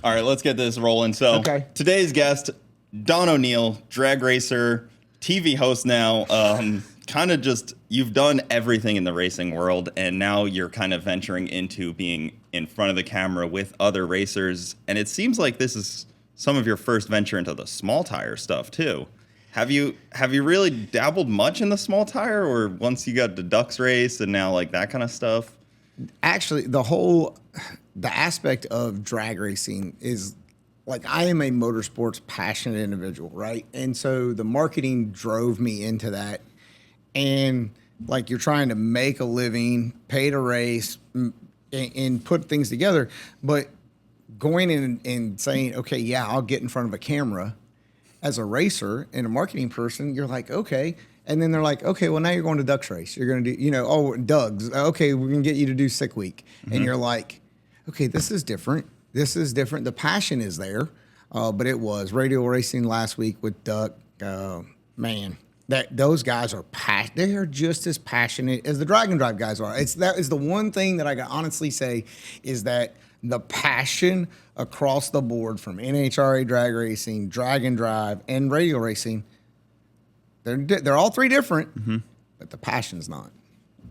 All right, let's get this rolling. So today's guest, Don ONeal, drag racer, TV host now. Kind of just, you've done everything in the racing world, and now you're kind of venturing into being in front of the camera with other racers. And it seems like this is some of your first venture into the small tire stuff too. Have you really dabbled much in the small tire, or once you got the Ducks race and now like that kind of stuff? Actually, the aspect of drag racing is like, I am a motorsports passionate individual, right? And so the marketing drove me into that. And like, you're trying to make a living, pay to race, and put things together. But going in and saying, okay, yeah, I'll get in front of a camera as a racer and a marketing person, you're like, okay. And then they're like, okay, well, now you're going to Ducks race. You're going to do, Doug's. Okay, we're going to get you to do Sick Week. Mm-hmm. And you're like, okay, this is different. This is different. The passion is there. But it was radio racing last week with Duck. Man, those guys are they are just as passionate as the Drag and Drive guys are. That is the one thing that I can honestly say is that the passion across the board from NHRA drag racing, Drag and Drive, and radio racing, they're all three different, but the passion's not.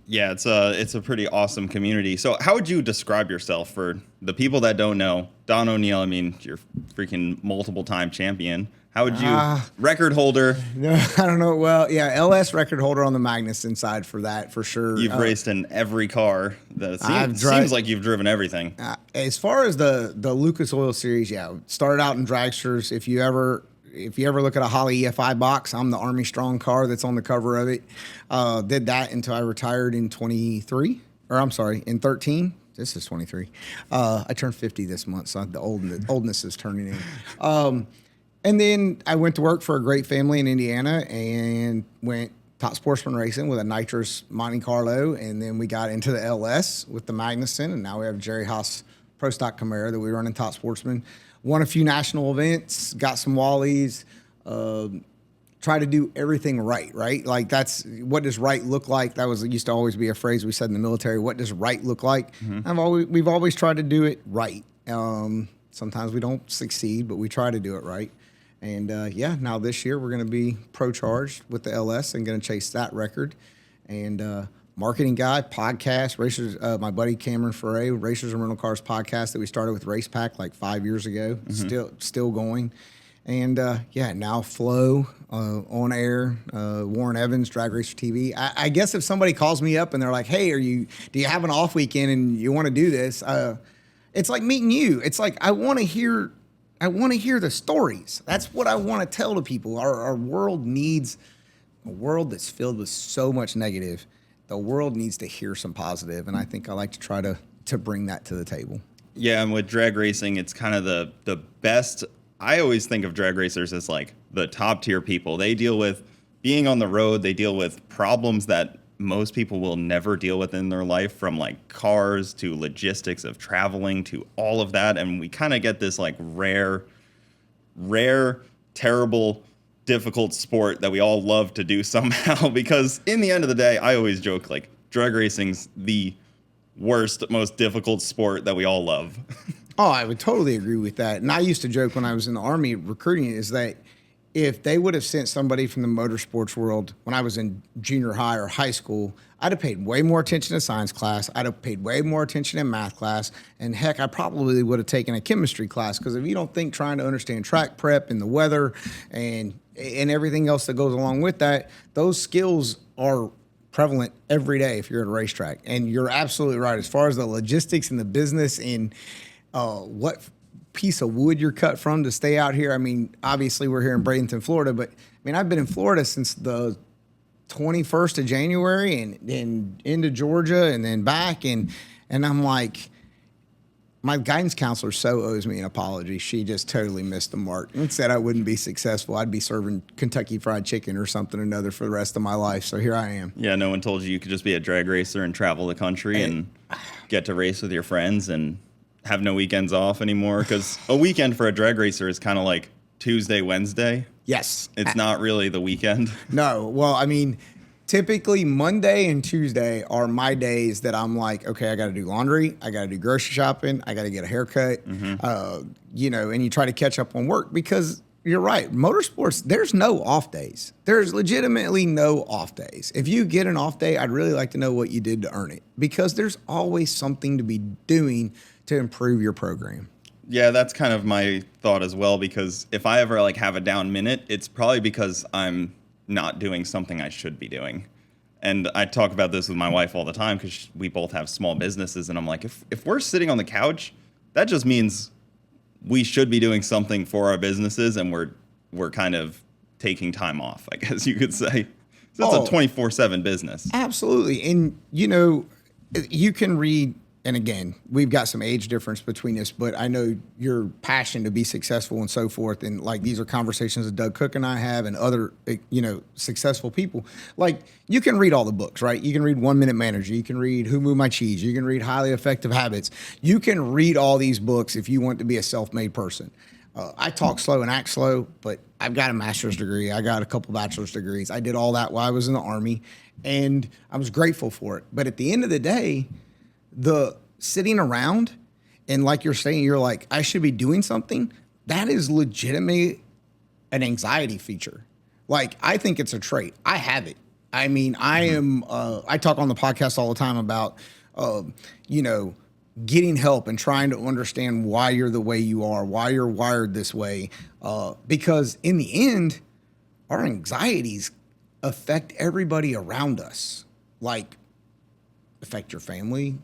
Yeah, it's a pretty awesome community. So how would you describe yourself for the people that don't know? Don ONeal, I mean, you're freaking multiple-time champion. How would you, record holder? No, I don't know. Well, yeah, LS record holder on the Magnuson side for that, for sure. You've raced in every car. Seems like you've driven everything. As far as the Lucas Oil Series, yeah, started out in dragsters. If you ever look at a Holly EFI box, I'm the Army Strong car that's on the cover of it. Did that until I retired in 13. This is 23. I turned 50 this month, so the oldness is turning in. And then I went to work for a great family in Indiana and went top sportsman racing with a nitrous Monte Carlo. And then we got into the LS with the Magnuson. And now we have Jerry Haas Pro Stock Camaro that we run in top sportsman. Won a few national events, got some Wallies, try to do everything right? Like, that's, what does right look like? That used to always be a phrase we said in the military. What does right look like? Mm-hmm. We've always tried to do it right. Sometimes we don't succeed, but we try to do it right. And now this year we're going to be pro-charged with the LS and going to chase that record. And marketing guy, podcast, racers. My buddy Cameron Foray, Racers and Rental Cars podcast that we started with Race Pack like 5 years ago. Mm-hmm. Still going. And now Flo on air, Warren Evans, Drag Racer TV. I guess if somebody calls me up and they're like, "Hey, do you have an off weekend and you want to do this?" It's like meeting you. It's like I want to hear the stories. That's what I want to tell to people. Our world needs a world that's filled with so much negative. The world needs to hear some positive, and I think I like to try to bring that to the table. Yeah, and with drag racing, it's kind of the best. I always think of drag racers as like the top tier people. They deal with being on the road. They deal with problems that most people will never deal with in their life, from like cars to logistics of traveling to all of that. And we kind of get this like rare, terrible, difficult sport that we all love to do somehow, because in the end of the day, I always joke like drag racing's the worst, most difficult sport that we all love. Oh, I would totally agree with that. And I used to joke when I was in the Army recruiting is that if they would have sent somebody from the motorsports world when I was in junior high or high school, I'd have paid way more attention to science class. I'd have paid way more attention in math class. And heck, I probably would have taken a chemistry class, because if you don't think trying to understand track prep and the weather and everything else that goes along with that, those skills are prevalent every day if you're at a racetrack. And you're absolutely right. As far as the logistics and the business and what piece of wood you're cut from to stay out here. I mean, obviously we're here in Bradenton, Florida, but I mean, I've been in Florida since the 21st of January and into Georgia and then back. And I'm like, my guidance counselor so owes me an apology. She just totally missed the mark and said I wouldn't be successful. I'd be serving Kentucky Fried Chicken or something or another for the rest of my life. So here I am. Yeah, no one told you could just be a drag racer and travel the country and get to race with your friends and have no weekends off anymore, because a weekend for a drag racer is kind of like Tuesday, Wednesday. Yes. It's not really the weekend. No. Well, I mean, Typically, Monday and Tuesday are my days that I'm like, okay, I got to do laundry, I got to do grocery shopping, I got to get a haircut, you know, and you try to catch up on work because you're right. Motorsports, there's no off days. There's legitimately no off days. If you get an off day, I'd really like to know what you did to earn it because there's always something to be doing to improve your program. Yeah, that's kind of my thought as well, because if I ever like have a down minute, it's probably because I'm not doing something I should be doing. And I talk about this with my wife all the time because we both have small businesses. And I'm like, if we're sitting on the couch, that just means we should be doing something for our businesses, and we're kind of taking time off, I guess you could say. So it's a 24/7 business. Absolutely. And, you know, you can read, and again, we've got some age difference between us, but I know your passion to be successful and so forth. And like, these are conversations that Doug Cook and I have and other, you know, successful people. Like, you can read all the books, right? You can read 1 Minute Manager. You can read Who Moved My Cheese. You can read Highly Effective Habits. You can read all these books if you want to be a self-made person. I talk slow and act slow, but I've got a master's degree. I got a couple bachelor's degrees. I did all that while I was in the Army, and I was grateful for it. But at the end of the day, the sitting around and like you're saying, you're like, I should be doing something. That is legitimately an anxiety feature. Like, I think it's a trait. I have it. I mean, I talk on the podcast all the time about, you know, getting help and trying to understand why you're the way you are, why you're wired this way. Because in the end, our anxieties affect everybody around us. Like, affect your family,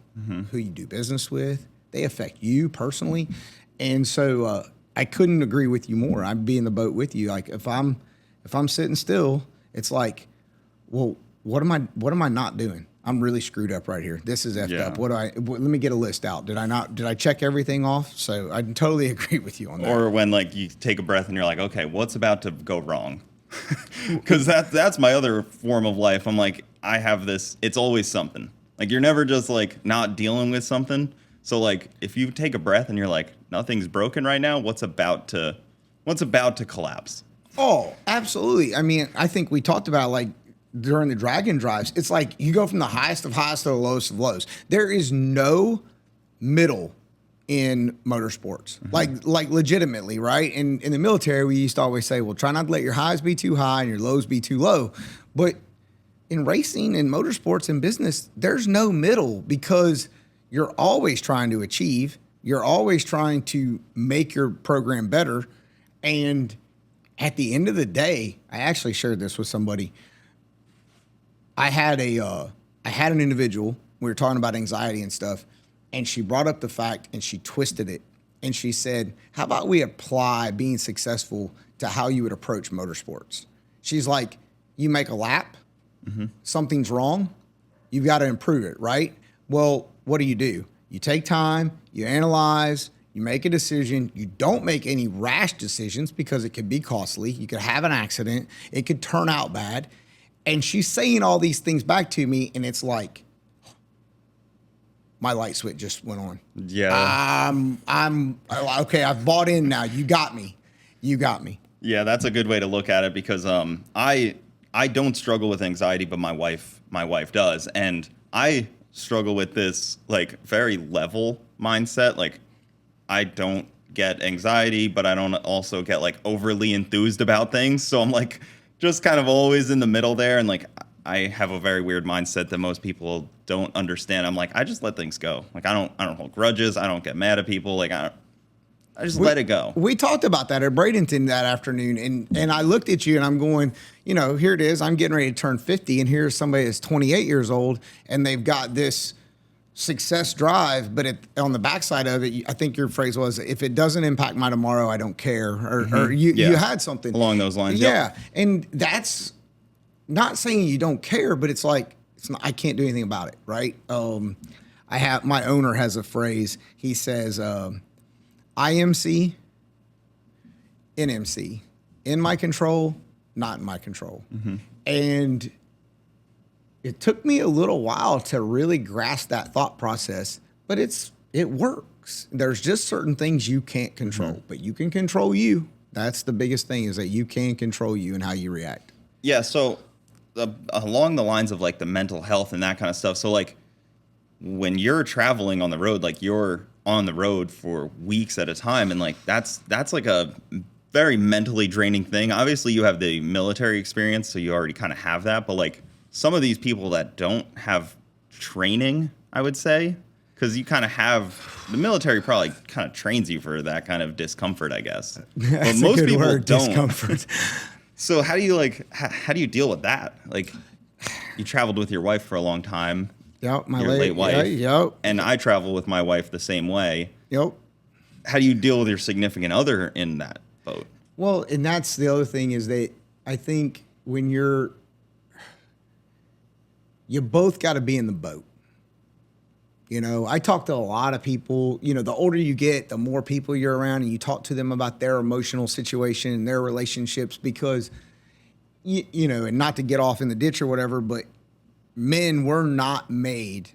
who you do business with. They affect you personally. And so I couldn't agree with you more. I'd be in the boat with you. Like, if I'm sitting still, it's like, well, what am I not doing? I'm really screwed up right here. This is effed up. Let me get a list out. Did I check everything off? So I totally agree with you on that. Or when like you take a breath and you're like, okay, what's about to go wrong? Because that's my other form of life. I'm like, I have this, it's always something. Like, you're never just like not dealing with something. So like, if you take a breath and you're like, nothing's broken right now, what's about to collapse? Oh, absolutely. I mean, I think we talked about, like, during the Dragon drives, it's like you go from the highest of highs to the lowest of lows. There is no middle in motorsports, like legitimately, right? And in the military, we used to always say, well, try not to let your highs be too high and your lows be too low. But in racing and motorsports and business, there's no middle, because you're always trying to achieve. You're always trying to make your program better. And at the end of the day, I actually shared this with somebody. I had an individual, we were talking about anxiety and stuff, and she brought up the fact and she twisted it. And she said, how about we apply being successful to how you would approach motorsports? She's like, you make a lap, something's wrong, you've got to improve it, right? Well, what do? You take time, you analyze, you make a decision. You don't make any rash decisions because it could be costly. You could have an accident. It could turn out bad. And she's saying all these things back to me, and it's like, my light switch just went on. Yeah. I'm okay. I've bought in now. You got me. Yeah, that's a good way to look at it, because I don't struggle with anxiety, but my wife does, and I struggle with this like very level mindset. Like, I don't get anxiety, but I don't also get like overly enthused about things. So I'm like just kind of always in the middle there. And like, I have a very weird mindset that most people don't understand. I'm like, I just let things go. Like, I don't hold grudges. I don't get mad at people. Like, I just let it go. We talked about that at Bradenton that afternoon, and I looked at you and I'm going, you know, here it is. I'm getting ready to turn 50, and here's somebody that's 28 years old, and they've got this success drive, but on the backside of it, I think your phrase was, if it doesn't impact my tomorrow, I don't care. Or you had something along those lines. Yeah. Yep. And that's not saying you don't care, but it's like, I can't do anything about it. Right. My owner has a phrase. He says, IMC, NMC, in my control, not in my control. And it took me a little while to really grasp that thought process, but it works. There's just certain things you can't control, but you can control you. That's the biggest thing, is that you can control you and how you react. Yeah, so along the lines of like the mental health and that kind of stuff. So like when you're traveling on the road, like you're on the road for weeks at a time, and like that's like a very mentally draining thing. Obviously, you have the military experience, so you already kind of have that. But like some of these people that don't have training, I would say, because you kind of have the military probably kind of trains you for that kind of discomfort, I guess. But most people don't. Discomfort. So how do you deal with that? Like, you traveled with your wife for a long time. Yep, my late wife. Yep. And I travel with my wife the same way. Yep. How do you deal with your significant other in that boat? Well, and that's the other thing is that I think when you both got to be in the boat. You know, I talk to a lot of people. You know, the older you get, the more people you're around, and you talk to them about their emotional situation and their relationships because, you know, and not to get off in the ditch or whatever, but men were not made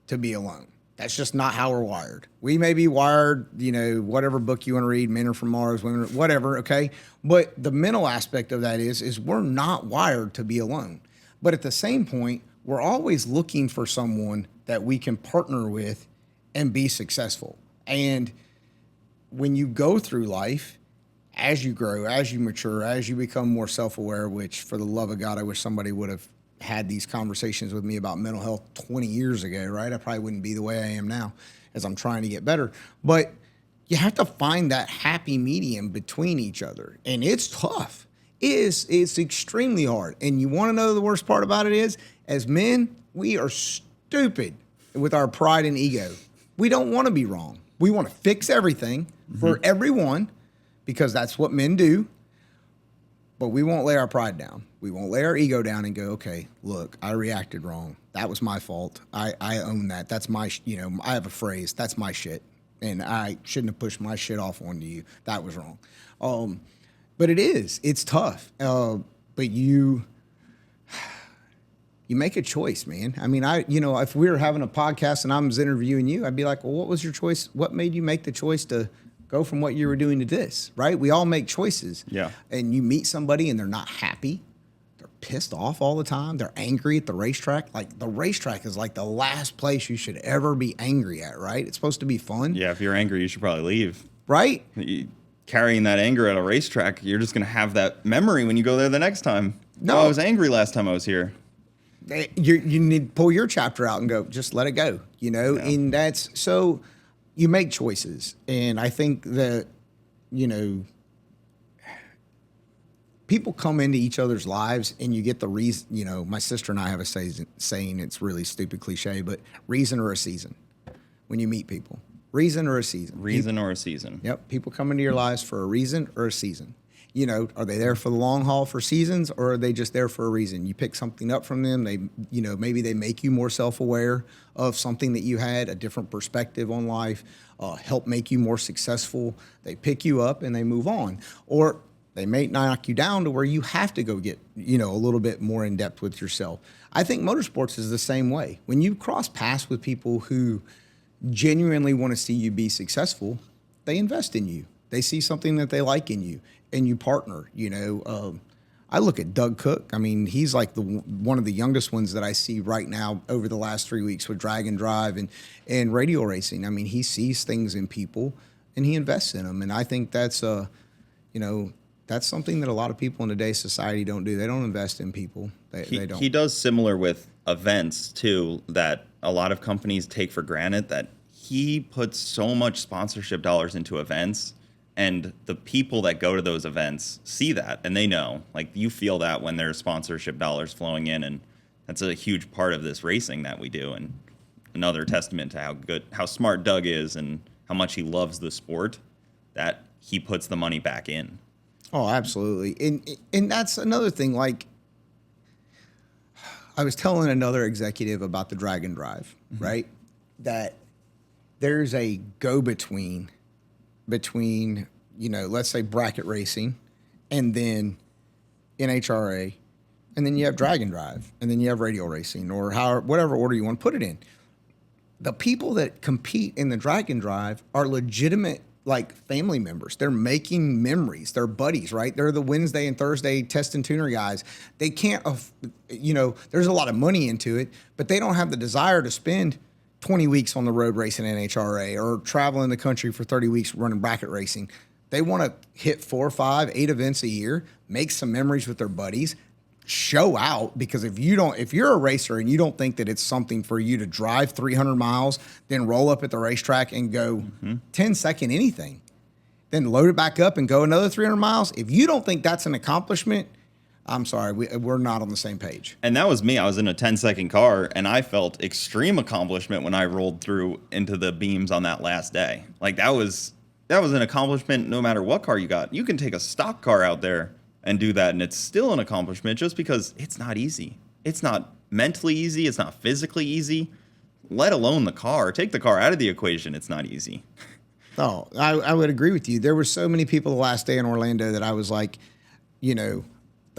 to be alone. That's just not how we're wired. We may be wired, you know, whatever book you want to read, men are from Mars, women, whatever, okay? But the mental aspect of that is we're not wired to be alone. But at the same point, we're always looking for someone that we can partner with and be successful. And when you go through life, as you grow, as you mature, as you become more self-aware, which for the love of God, I wish somebody would have had these conversations with me about mental health 20 years ago, right? I probably wouldn't be the way I am now as I'm trying to get better. But you have to find that happy medium between each other. And it's tough. It's extremely hard. And you want to know the worst part about it is, as men, we are stupid with our pride and ego. We don't want to be wrong. We want to fix everything for everyone because that's what men do. But we won't lay our pride down. We won't lay our ego down and go, okay, look, I reacted wrong. That was my fault. I own that. That's my, I have a phrase. That's my shit. And I shouldn't have pushed my shit off onto you. That was wrong. But it's tough. But you make a choice, man. I mean, if we were having a podcast and I was interviewing you, I'd be like, well, what was your choice? What made you make the choice to go from what you were doing to this, right? We all make choices. Yeah. And you meet somebody and they're not happy. They're pissed off all the time. They're angry at the racetrack. Like, the racetrack is like the last place you should ever be angry at, right? It's supposed to be fun. Yeah, if you're angry, you should probably leave. Right? Carrying that anger at a racetrack, you're just going to have that memory when you go there the next time. No. Oh, I was angry last time I was here. You need to pull your chapter out and go, just let it go, Yeah. And that's, so you make choices. And I think that, people come into each other's lives and you get the reason, my sister and I have a saying, it's really stupid cliche, but reason or a season when you meet people. Reason or a season. Reason or a season. Yep. People come into your lives for a reason or a season. Are they there for the long haul for seasons, or are they just there for a reason? You pick something up from them. They, maybe they make you more self-aware of something that you had, a different perspective on life, help make you more successful. They pick you up and they move on. Or they may knock you down to where you have to go get, a little bit more in depth with yourself. I think motorsports is the same way. When you cross paths with people who genuinely want to see you be successful, they invest in you. They see something that they like in you, and you partner. I look at Doug Cook. I mean, he's like one of the youngest ones that I see right now over the last 3 weeks with drag and drive and radial racing. I mean, he sees things in people and he invests in them. And I think that's that's something that a lot of people in today's society don't do. They don't invest in people. They don't. He does similar with events too, that a lot of companies take for granted, that he puts so much sponsorship dollars into events. And the people that go to those events see that, and they know. Like, you feel that when there's sponsorship dollars flowing in, and that's a huge part of this racing that we do. And another testament to how smart Doug is, and how much he loves the sport, that he puts the money back in. Oh, absolutely. And that's another thing. Like, I was telling another executive about the drag and drive, right? That there's a go-between between, let's say bracket racing, and then NHRA, and then you have drag and drive, and then you have radial racing, or whatever order you want to put it in. The people that compete in the drag and drive are legitimate like family members. They're making memories. They're buddies, right? They're the Wednesday and Thursday test and tuner guys. They can't, there's a lot of money into it, but they don't have the desire to spend 20 weeks on the road racing NHRA or traveling the country for 30 weeks running bracket racing. They want to hit 4, 5, 8 events a year, make some memories with their buddies, show out, because if you're a racer and you don't think that it's something for you to drive 300 miles, then roll up at the racetrack and go 10-second anything, then load it back up and go another 300 miles. If you don't think that's an accomplishment, I'm sorry, we're not on the same page. And that was me. I was in a 10-second car, and I felt extreme accomplishment when I rolled through into the beams on that last day. Like, that was an accomplishment no matter what car you got. You can take a stock car out there and do that, and it's still an accomplishment just because it's not easy. It's not mentally easy. It's not physically easy, let alone the car. Take the car out of the equation. It's not easy. Oh, I would agree with you. There were so many people the last day in Orlando that I was like, the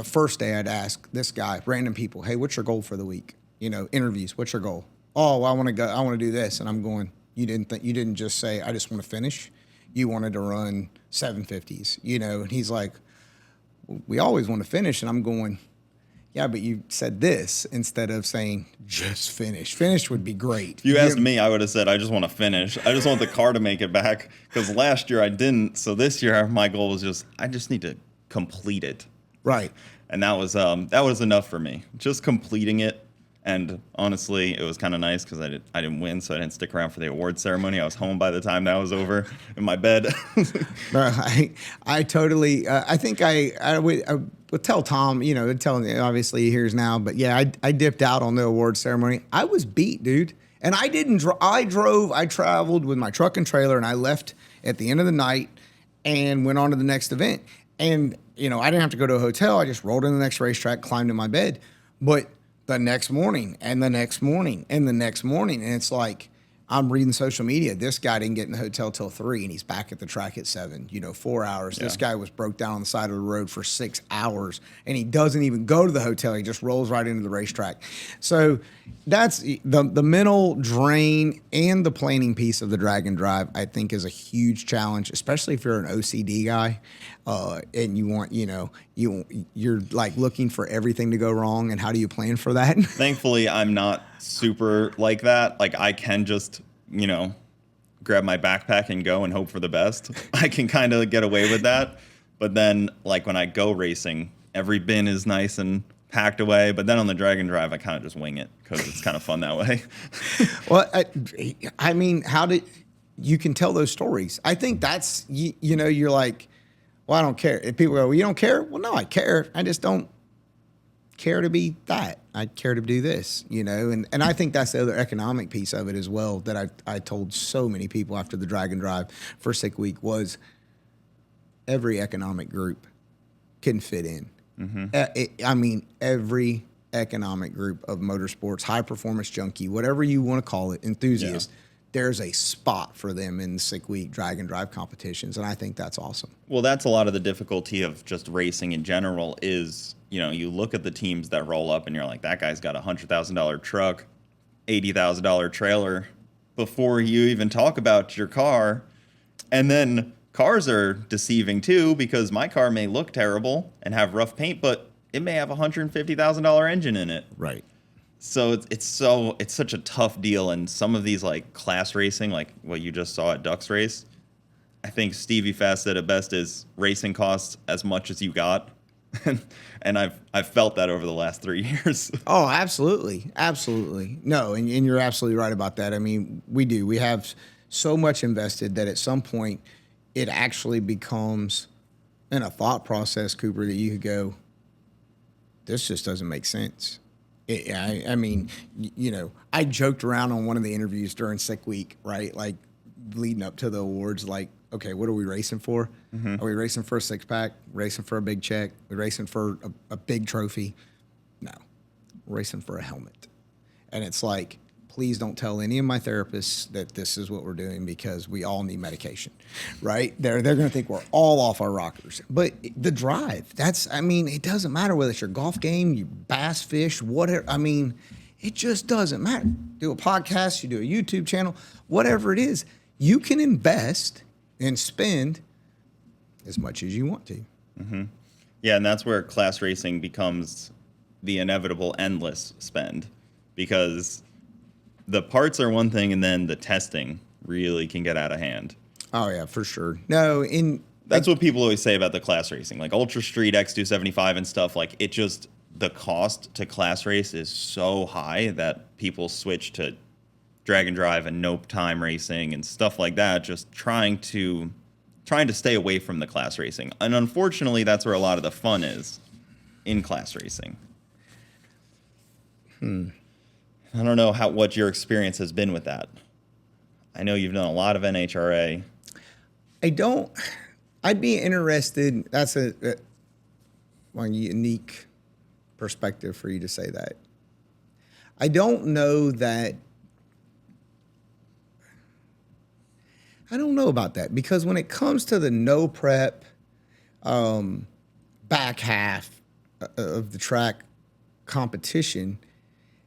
first day I'd ask this guy, random people, hey, what's your goal for the week? Interviews, what's your goal? Oh, well, I want to do this. And I'm going, you didn't just say, I just want to finish. You wanted to run 750s, and he's like, we always want to finish. And I'm going, yeah, but you said this instead of saying just finish. Finish would be great. If you asked me, I would have said, I just want to finish. I just want the car to make it back, because last year I didn't. So this year my goal was I just need to complete it. Right. And that was enough for me, just completing it. And honestly, it was kind of nice because I didn't win, so I didn't stick around for the award ceremony. I was home by the time that was over in my bed. I totally. I think I would tell Tom. Tell him, obviously he hears now, but yeah, I dipped out on the award ceremony. I was beat, dude, and I didn't. I traveled with my truck and trailer, and I left at the end of the night and went on to the next event. And I didn't have to go to a hotel. I just rolled in the next racetrack, climbed in my bed, but the next morning and the next morning and the next morning. And it's like, I'm reading social media. This guy didn't get in the hotel till 3 and he's back at the track at 7, 4 hours. Yeah. This guy was broke down on the side of the road for 6 hours and he doesn't even go to the hotel. He just rolls right into the racetrack. So that's the mental drain and the planning piece of the drag and drive, I think, is a huge challenge, especially if you're an OCD guy. And you want, you're like looking for everything to go wrong. And how do you plan for that? Thankfully, I'm not super like that. Like, I can just, grab my backpack and go and hope for the best. I can kind of get away with that. But then, like, when I go racing, every bin is nice and packed away. But then on the drag and drive, I kind of just wing it because it's kind of fun that way. Well, I mean, you can tell those stories. I think that's, you're like, well, I don't care. If people go, well, you don't care? Well, no, I care. I just don't care to be that. I care to do this, and I think that's the other economic piece of it as well that I told so many people after the drag and drive for Sick Week was every economic group can fit in. Mm-hmm. Every economic group of motorsports, high performance junkie, whatever you want to call it, enthusiast. Yeah. There's a spot for them in the Sick Week drag and drive competitions, and I think that's awesome. Well, that's a lot of the difficulty of just racing in general is, you look at the teams that roll up and you're like, that guy's got a $100,000 truck, $80,000 trailer before you even talk about your car. And then cars are deceiving too, because my car may look terrible and have rough paint, but it may have a $150,000 engine in it. Right. So it's such a tough deal. And some of these like class racing, like what you just saw at Ducks Race, I think Stevie Fast said it best is racing costs as much as you got. And I've felt that over the last 3 years. Oh, absolutely. Absolutely. No, and you're absolutely right about that. I mean, we do. We have so much invested that at some point it actually becomes in a thought process, Cooper, that you could go, this just doesn't make sense. I mean, I joked around on one of the interviews during Sick Week, right? Like leading up to the awards, like, okay, what are we racing for? Mm-hmm. Are we racing for a 6-pack? Racing for a big check? We're racing for a big trophy? No, we're racing for a helmet. And it's like, please don't tell any of my therapists that this is what we're doing because we all need medication, right? They're going to think we're all off our rockers. But the drive, it doesn't matter whether it's your golf game, you bass fish, whatever. It just doesn't matter. Do a podcast, you do a YouTube channel, whatever it is. You can invest and spend as much as you want to. Yeah, and that's where class racing becomes the inevitable endless spend, because the parts are one thing and then the testing really can get out of hand. Oh, yeah, for sure. No, That's what people always say about the class racing, like Ultra Street, X275 and stuff. Like, it just, the cost to class race is so high that people switch to drag and drive and no time racing and stuff like that, just trying to stay away from the class racing. And unfortunately, that's where a lot of the fun is, in class racing. I don't know what your experience has been with that. I know you've done a lot of NHRA. I'd be interested. That's one unique perspective for you to say that. I don't know that. I don't know about that, because when it comes to the no prep back half of the track competition,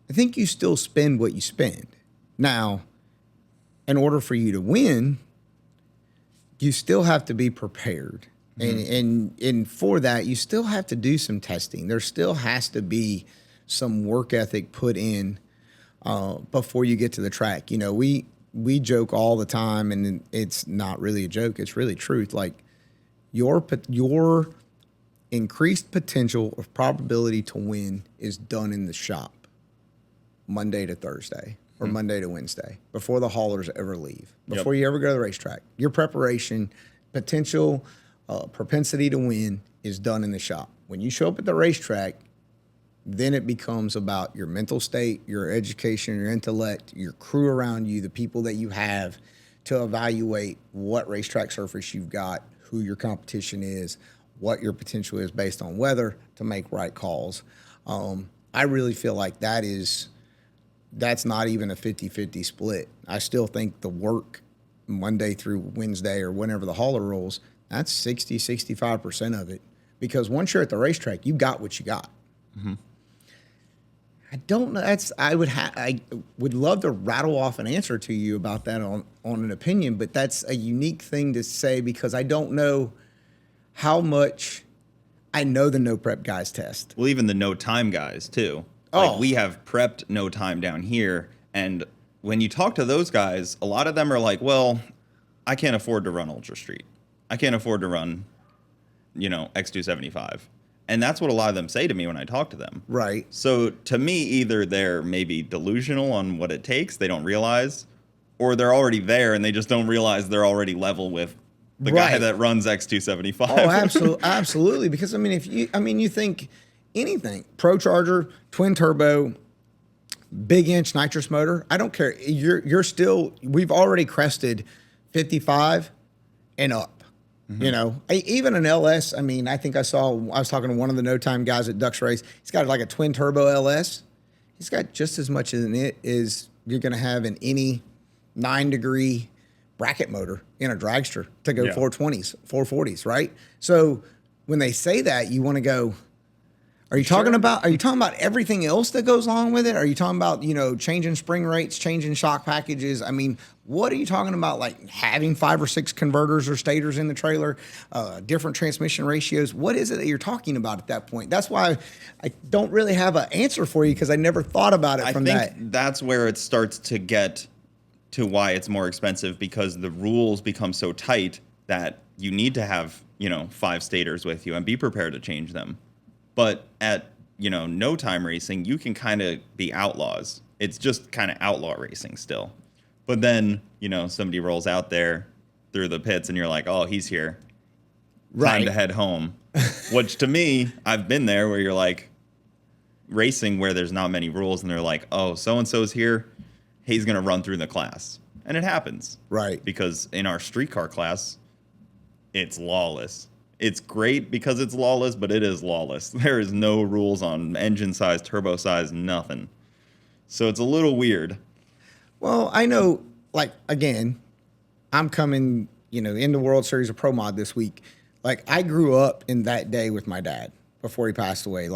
I think you still spend what you spend. Now, in order for you to win, you still have to be prepared. And for that, you still have to do some testing. There still has to be some work ethic put in before you get to the track. You know, we joke all the time, and it's not really a joke. It's really truth. Like, your increased potential of probability to win is done in the shop Monday to Thursday or Monday to Wednesday before the haulers ever leave, before you ever go to the racetrack. Your preparation, potential, propensity to win is done in the shop. When you show up at the racetrack, then it becomes about your mental state, your education, your intellect, your crew around you, the people that you have to evaluate what racetrack surface you've got, who your competition is, what your potential is based on weather to make right calls. I really feel like that's not even a 50-50 split. I still think the work Monday through Wednesday or whenever the hauler rolls, that's 60, 65% of it. Because once you're at the racetrack, you got what you got. I don't know. I would love to rattle off an answer to you about that on an opinion, but that's a unique thing to say, because I don't know how much. I know the no prep guys test. Well, even the no time guys too. Like, we have prepped no time down here, and when you talk to those guys, a lot of them are like, well, I can't afford to run Ultra Street. I can't afford to run, X275. And that's what a lot of them say to me when I talk to them. Right. So to me, either they're maybe delusional on what it takes, they don't realize, or they're already there and they just don't realize they're already level with the guy that runs X275. Oh, absolutely. Because you think anything, Pro Charger, twin turbo, big inch nitrous motor, I don't care. We've already crested 55 and up. Even an LS. I think I was talking to one of the no time guys at Ducks Race. He's got like a twin turbo LS. He's got just as much in it as you're going to have in any 9-degree bracket motor in a dragster to go 420s, 440s, right? So when they say that, you want to go, are you talking about everything else that goes along with it? Are you talking about, changing spring rates, changing shock packages? What are you talking about? Like having 5 or 6 converters or stators in the trailer, different transmission ratios? What is it that you're talking about at that point? That's why I don't really have an answer for you, because I never thought about it from that. I think that's where it starts to get to why it's more expensive, because the rules become so tight that you need to have, 5 stators with you and be prepared to change them. But at, no time racing, you can kind of be outlaws. It's just kind of outlaw racing still. But then, somebody rolls out there through the pits and you're like, oh, he's here. Time to head home. Which to me, I've been there where you're like racing where there's not many rules and they're like, oh, so-and-so's here. He's going to run through the class. And it happens. Right. Because in our streetcar class, it's lawless. It's great because it's lawless, but it is lawless. There is no rules on engine size, turbo size, nothing. So it's a little weird. Well, I know, again, I'm coming, into World Series of Pro Mod this week. I grew up in that day with my dad before he passed away.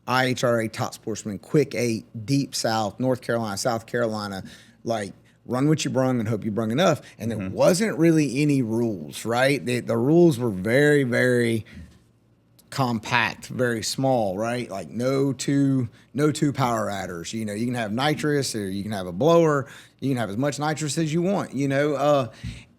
IHRA top sportsman, quick 8, deep south, North Carolina, South Carolina. run what you brung and hope you brung enough. And there wasn't really any rules, right? The rules were very, very compact, very small, right? Like no two power adders. You know, you can have nitrous or you can have a blower. You can have as much nitrous as you want, you know?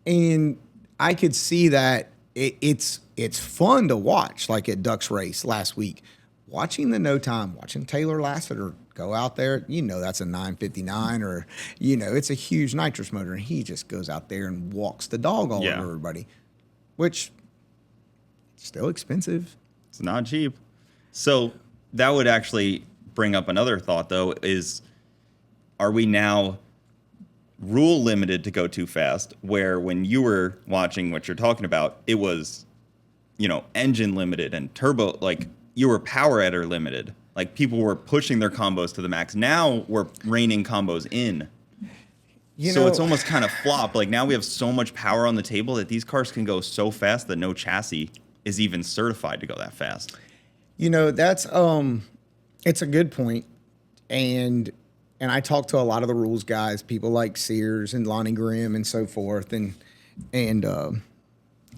And I could see that it's fun to watch, like at Ducks Race last week, watching the no time, watching Taylor Lassiter go out there, you know, that's a 959 or, you know, it's a huge nitrous motor, and he just goes out there and walks the dog all over everybody, which is still expensive. It's not cheap. So that would actually bring up another thought, though, is are we now rule limited to go too fast, where when you were watching what you're talking about, it was, you know, engine limited and turbo, like you were power adder limited. Like people were pushing their combos to the max. Now we're reining combos in. So it's almost kind of flop. Like now we have so much power on the table that these cars can go so fast that no chassis is even certified to go that fast. You know, that's it's a good point. And I talked to a lot of the rules guys, people like Sears and Lonnie Grimm and so forth, and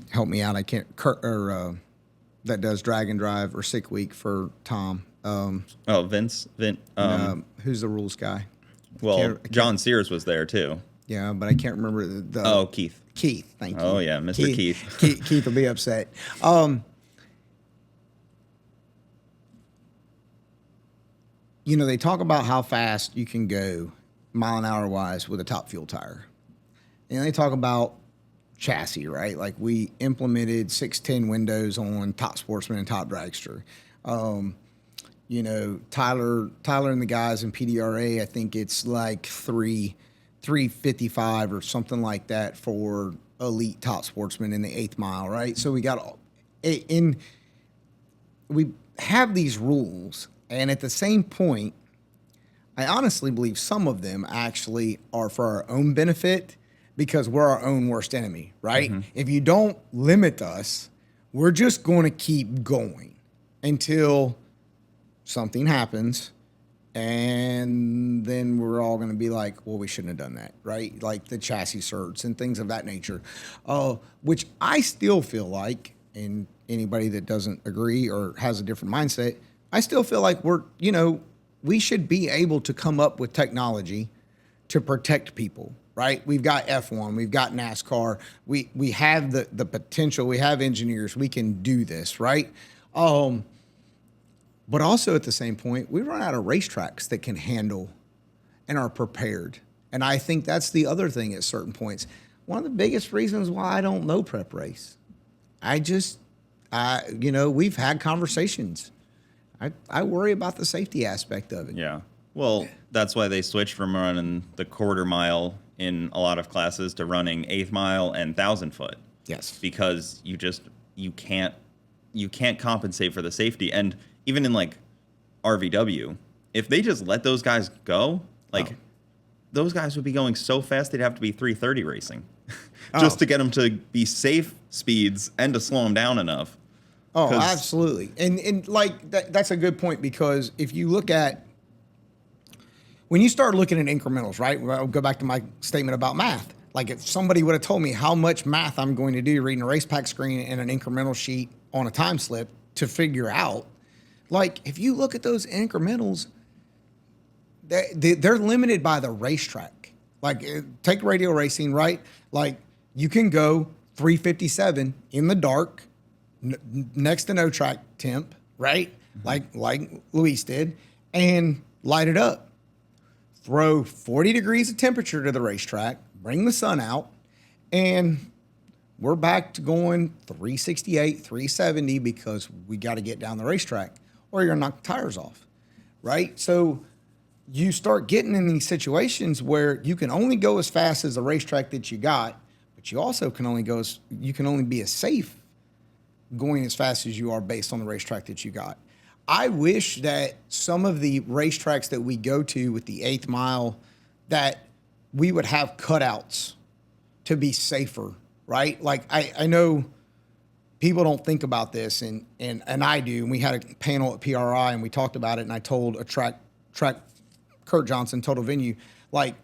help me out. I can't that does drag and drive or sick week for Tom. Vince. Who's the rules guy? Well, John Sears was there too. Yeah, but I can't remember the Keith. Keith, thank you. Oh yeah, Mr. Keith. Keith will be upset. You know, they talk about how fast you can go mile an hour wise with a top fuel tire. And they talk about chassis, right? Like we implemented 610 windows on Top Sportsman and Top Dragster. You know, Tyler and the guys in PDRA, I think it's like 355 or something like that for elite Top Sportsman in the 8th mile, right? So we have these rules, and at the same point, I honestly believe some of them actually are for our own benefit because we're our own worst enemy, right? Mm-hmm. If you don't limit us, we're just going to keep going until something happens, and then we're all going to be like, well, we shouldn't have done that, right? Like the chassis certs and things of that nature, which I still feel like, and anybody that doesn't agree or has a different mindset, I still feel like we should be able to come up with technology to protect people, right? We've got F1, we've got NASCAR, we have the potential, we have engineers, we can do this, right? But also at the same point, we run out of racetracks that can handle and are prepared. And I think that's the other thing at certain points. One of the biggest reasons why I don't know prep race. We've had conversations. I worry about the safety aspect of it. Yeah. Well, that's why they switched from running the quarter mile in a lot of classes to running 8th mile and 1,000 foot. Yes. Because you can't compensate for the safety. And even in like RVW, if they just let those guys go, those guys would be going so fast they'd have to be 330 racing just to get them to be safe speeds and to slow them down enough. Oh, absolutely. And like that's a good point, because if you look at when you start looking at incrementals, right? I'll go back to my statement about math. Like if somebody would have told me how much math I'm going to do reading a race pack screen and an incremental sheet on a time slip to figure out, like if you look at those incrementals, they're limited by the racetrack. Like take radio racing, right? Like you can go 357 in the dark, next to no track temp, right? Mm-hmm. Like Luis did, and light it up. Throw 40 degrees of temperature to the racetrack, bring the sun out, and we're back to going 368, 370 because we got to get down the racetrack, or you're going to knock the tires off, right? So you start getting in these situations where you can only go as fast as the racetrack that you got, but you also can only be as safe going as fast as you are based on the racetrack that you got. I wish that some of the racetracks that we go to with the 8th mile, that we would have cutouts to be safer, right? Like I know people don't think about this, and I do. And we had a panel at PRI and we talked about it, and I told a track Kurt Johnson, Total Venue, like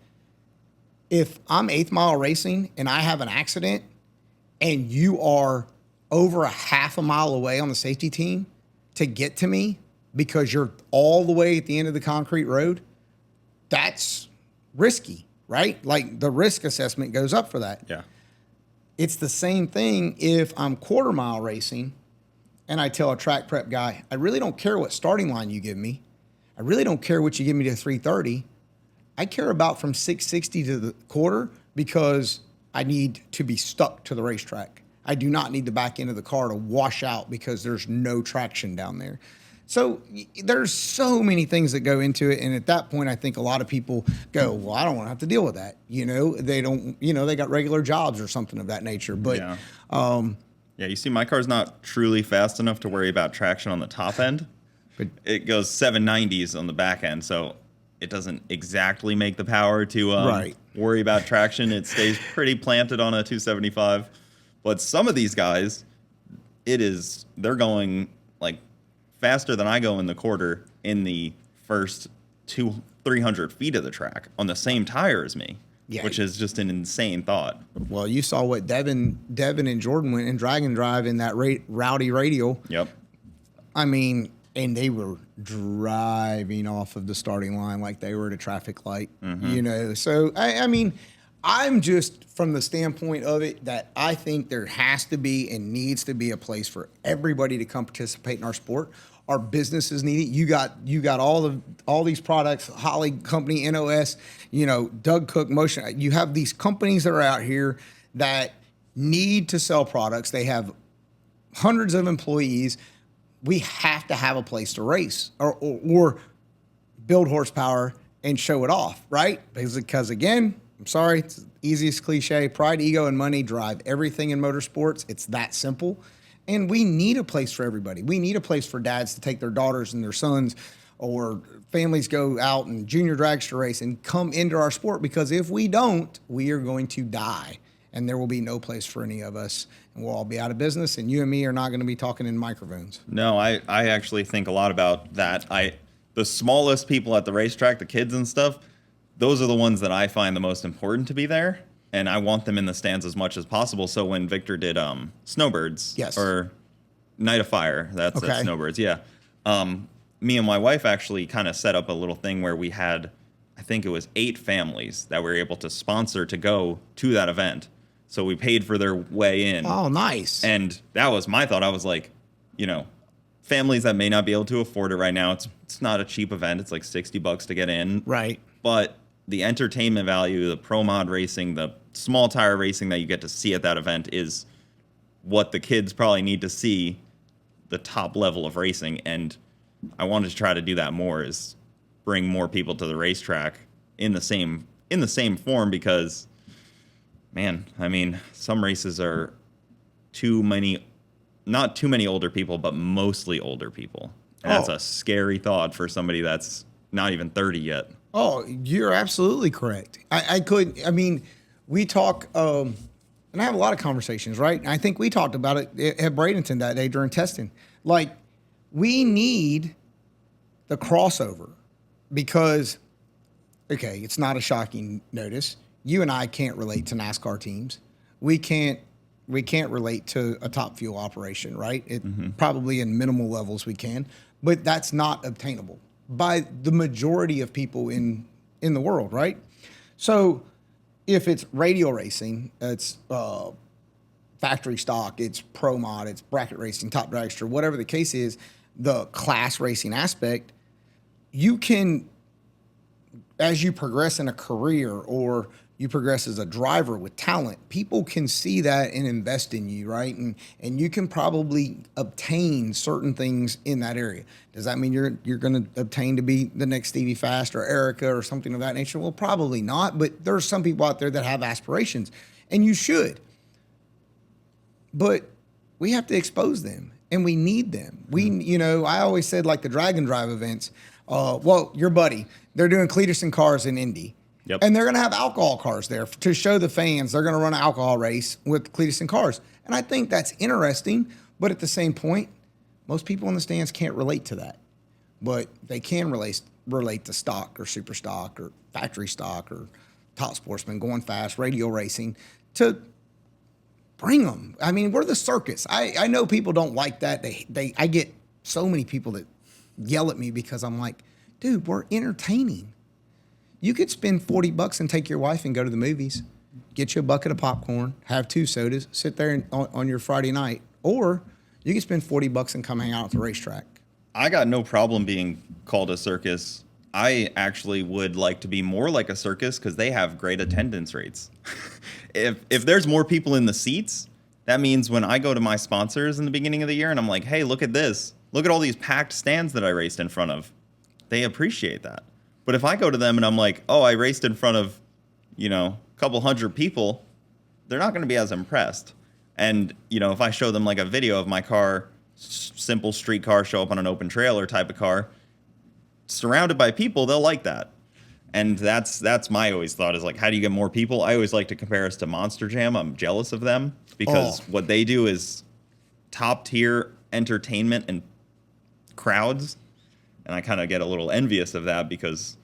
if I'm 8th Mile Racing and I have an accident and you are over a half a mile away on the safety team to get to me because you're all the way at the end of the concrete road, that's risky, right? Like the risk assessment goes up for that. Yeah. It's the same thing if I'm 1/4 mile racing and I tell a track prep guy, I really don't care what starting line you give me. I really don't care what you give me to 330. I care about from 660 to the 1/4 because I need to be stuck to the racetrack. I do not need the back end of the car to wash out because there's no traction down there. So there's so many things that go into it. And at that point, I think a lot of people go, well, I don't want to have to deal with that. You know, they don't, you know, they got regular jobs or something of that nature. But yeah, you see, my car's not truly fast enough to worry about traction on the top end. But it goes 790s on the back end. So it doesn't exactly make the power to worry about traction. It stays pretty planted on a 275. But some of these guys, they're going like faster than I go in the 1/4 in the first 300 feet of the track on the same tire as me, which is just an insane thought. Well, you saw what Devin and Jordan went in Dragon Drive in that rowdy radial. Yep. I mean, and they were driving off of the starting line like they were at a traffic light, you know. So, I mean, I'm just from the standpoint of it that I think there has to be and needs to be a place for everybody to come participate in our sport. Our businesses need it. You got all these products, Holly Company, NOS, you know, Doug Cook, Motion. You have these companies that are out here that need to sell products. They have hundreds of employees. We have to have a place to race or build horsepower and show it off, right? Because again, I'm sorry, it's the easiest cliche. Pride, ego, and money drive everything in motorsports. It's that simple. And we need a place for everybody. We need a place for dads to take their daughters and their sons, or families go out and junior dragster race and come into our sport, because if we don't, we are going to die. And there will be no place for any of us. And we'll all be out of business. And you and me are not going to be talking in microphones. No, I actually think a lot about that. The smallest people at the racetrack, the kids and stuff, those are the ones that I find the most important to be there, and I want them in the stands as much as possible. So when Victor did Snowbirds, or Night of Fire, that's at Snowbirds, me and my wife actually kind of set up a little thing where we had, I think it was 8 families that we were able to sponsor to go to that event. So we paid for their way in. Oh, nice. And that was my thought. I was like, you know, families that may not be able to afford it right now, it's not a cheap event. It's like $60 to get in. Right. But the entertainment value, the pro mod racing, the small tire racing that you get to see at that event is what the kids probably need to see, the top level of racing. And I wanted to try to do that more, is bring more people to the racetrack in the same form, because, man, I mean, some races are not too many older people, but mostly older people. And that's a scary thought for somebody that's not even 30 yet. Oh, you're absolutely correct. I mean, we talk, and I have a lot of conversations, right? I think we talked about it at Bradenton that day during testing. Like, we need the crossover because, okay, it's not a shocking notice. You and I can't relate to NASCAR teams. We can't relate to a Top Fuel operation, right? Probably in minimal levels we can, but that's not obtainable by the majority of people in the world, right? So if it's radial racing, it's factory stock, it's pro mod, it's bracket racing, top dragster, whatever the case is, the class racing aspect, you can, as you progress in a career or you progress as a driver with talent, people can see that and invest in you, right? And you can probably obtain certain things in that area. Does that mean you're going to obtain to be the next Stevie Fast or Erica or something of that nature? Well, probably not, but there's some people out there that have aspirations, and you should. But we have to expose them, and we need them. I always said, like the Dragon Drive events, your buddy, they're doing Cleaterson cars in Indy. Yep. And they're going to have alcohol cars there to show the fans. They're going to run an alcohol race with Cleaterson cars. And I think that's interesting. But at the same point, most people in the stands can't relate to that. But they can relate to stock or super stock or factory stock or Top Sportsman, Going Fast, Radio Racing, to bring them. I mean, we're the circus. I know people don't like that. I get so many people that yell at me because I'm like, dude, we're entertaining. You could spend $40 and take your wife and go to the movies, get you a bucket of popcorn, have 2 sodas, sit there on your Friday night, or you can spend $40 and come hang out at the racetrack. I got no problem being called a circus. I actually would like to be more like a circus because they have great attendance rates. If there's more people in the seats, that means when I go to my sponsors in the beginning of the year and I'm like, hey, look at this. Look at all these packed stands that I raced in front of. They appreciate that. But if I go to them and I'm like, oh, I raced in front of, a couple hundred people, they're not going to be as impressed. And, if I show them like a video of my car, simple street car, show up on an open trailer type of car, surrounded by people, they'll like that. And that's my always thought is like, how do you get more people? I always like to compare us to Monster Jam. I'm jealous of them because what they do is top tier entertainment and crowds. And I kind of get a little envious of that because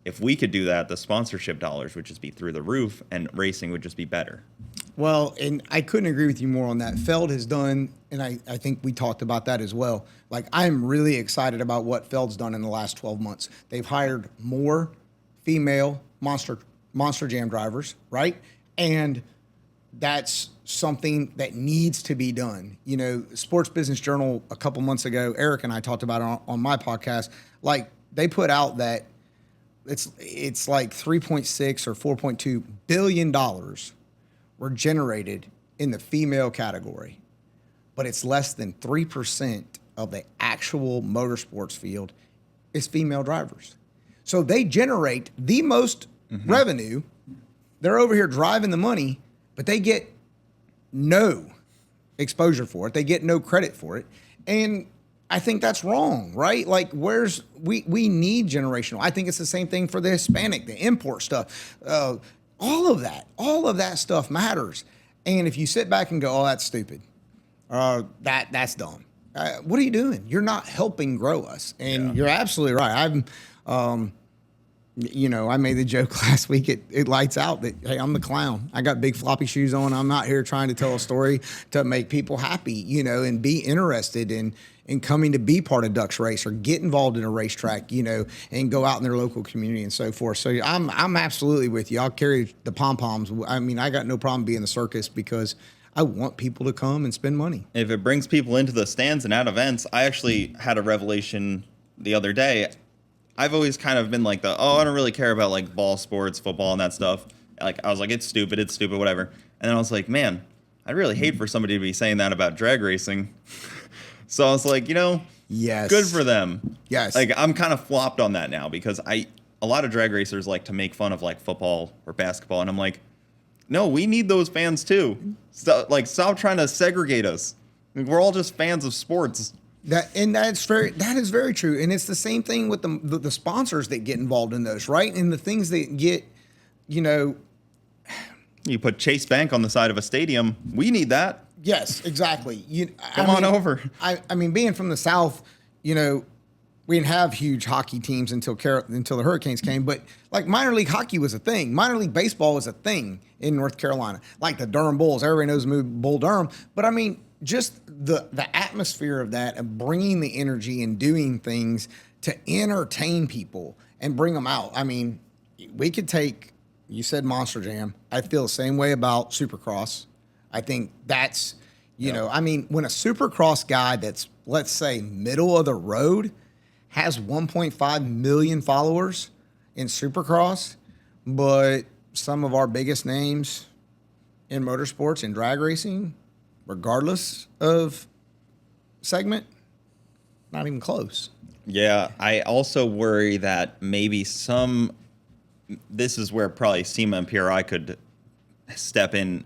if we could do that, the sponsorship dollars would just be through the roof and racing would just be better. Well, and I couldn't agree with you more on that. Feld has done, and I think we talked about that as well. Like, I'm really excited about what Feld's done in the last 12 months. They've hired more female Monster Jam drivers, right? And that's something that needs to be done. Sports Business Journal a couple months ago, Eric and I talked about it on my podcast. Like, they put out that it's like 3.6 or 4.2 billion dollars were generated in the female category, but it's less than 3% of the actual motorsports field is female drivers. So they generate the most revenue. They're over here driving the money, but they get no exposure for it. They get no credit for it. And I think that's wrong, right? Like, we need generational. I think it's the same thing for the Hispanic, the import stuff. All of that stuff matters. And if you sit back and go, oh, that's stupid, that's dumb. What are you doing? You're not helping grow us. And You're absolutely right. I made the joke last week at Lights Out that, hey, I'm the clown. I got big floppy shoes on. I'm out here trying to tell a story to make people happy, and be interested in coming to be part of Ducks Race or get involved in a racetrack, and go out in their local community and so forth. So I'm absolutely with you. I'll carry the pom-poms. I mean, I got no problem being the circus because I want people to come and spend money. If it brings people into the stands and at events, I actually had a revelation the other day. I've always kind of been like I don't really care about like ball sports, football, and that stuff. Like, I was like, it's stupid, whatever. And then I was like, man, I'd really hate for somebody to be saying that about drag racing. So I was like, yes, good for them. Yes. Like, I'm kind of flopped on that now because a lot of drag racers like to make fun of like football or basketball. And I'm like, no, we need those fans too. Stop trying to segregate us. Like, we're all just fans of sports. That is very true. And it's the same thing with the sponsors that get involved in those, right? And the things that get, You put Chase Bank on the side of a stadium. We need that. Yes, exactly. Come on over. I mean, being from the South, we didn't have huge hockey teams until the Hurricanes came. But like, minor league hockey was a thing. Minor league baseball was a thing in North Carolina. Like the Durham Bulls. Everybody knows the movie Bull Durham. But I mean, just the atmosphere of that, and bringing the energy and doing things to entertain people and bring them out. I mean, we could take, you said Monster Jam. I feel the same way about Supercross. I think that's, I mean, when a Supercross guy that's, let's say, middle of the road has 1.5 million followers in Supercross, but some of our biggest names in motorsports and drag racing, regardless of segment, not even close. Yeah, I also worry that maybe this is where probably SEMA and PRI could step in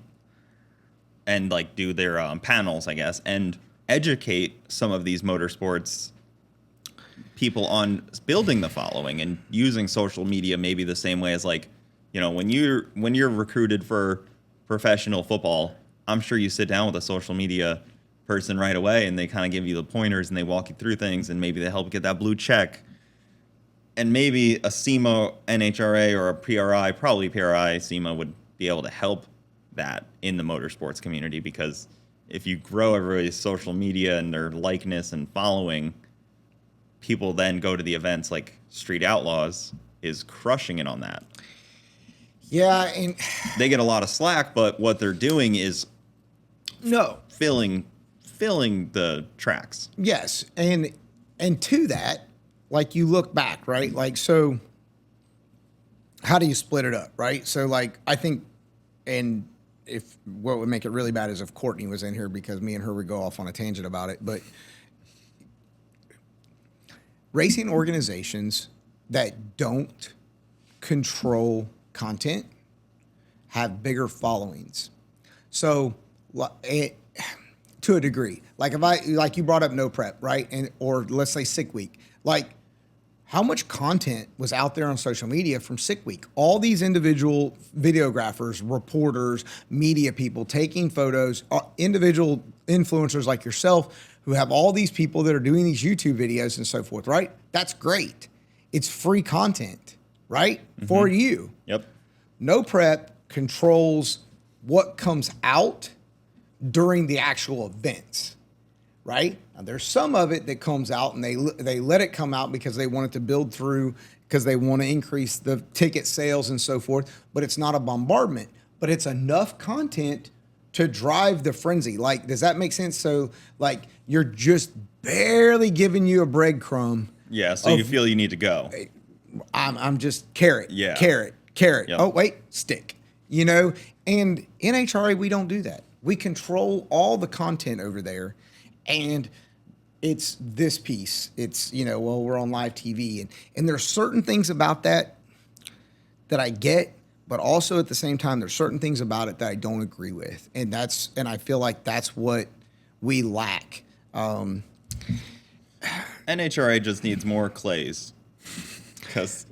and like do their panels, I guess, and educate some of these motorsports people on building the following and using social media maybe the same way as like, when you're recruited for professional football, I'm sure you sit down with a social media person right away and they kind of give you the pointers and they walk you through things and maybe they help get that blue check. and maybe a SEMA, NHRA, or a PRI, probably PRI, SEMA would be able to help that in the motorsports community, because if you grow everybody's social media and their likeness and following, people then go to the events. Like Street Outlaws is crushing it on that. Yeah, and they get a lot of slack, but what they're doing is filling the tracks. Yes, and to that, like, you look back, right? Like, so how do you split it up, right? So, like, I think, and if what would make it really bad is if Courtney was in here, because me and her would go off on a tangent about it. But racing organizations that don't control content have bigger followings. So, to a degree, like like you brought up no prep, right? And or let's say sick week, like, how much content was out there on social media from sick week? All these individual videographers, reporters, media people taking photos, individual influencers like yourself who have all these people that are doing these YouTube videos and so forth, right? That's great. It's free content, right? Mm-hmm. For you. Yep. No prep controls what comes out during the actual events, right? Now, there's some of it that comes out and they let it come out because they want it to build through, because they want to increase the ticket sales and so forth, but it's not a bombardment, but it's enough content to drive the frenzy. Like, does that make sense? So, like, you're just barely giving you a breadcrumb. Yeah, so you feel you need to go. I'm just carrot, yeah. carrot. Yep. Oh, wait, stick. You know, and NHRA, we don't do that. We control all the content over there, and it's this piece. It's, you know, well, we're on live TV, and there's certain things about that I get, but also at the same time, there's certain things about it that I don't agree with, and I feel like that's what we lack. NHRA just needs more Clays, because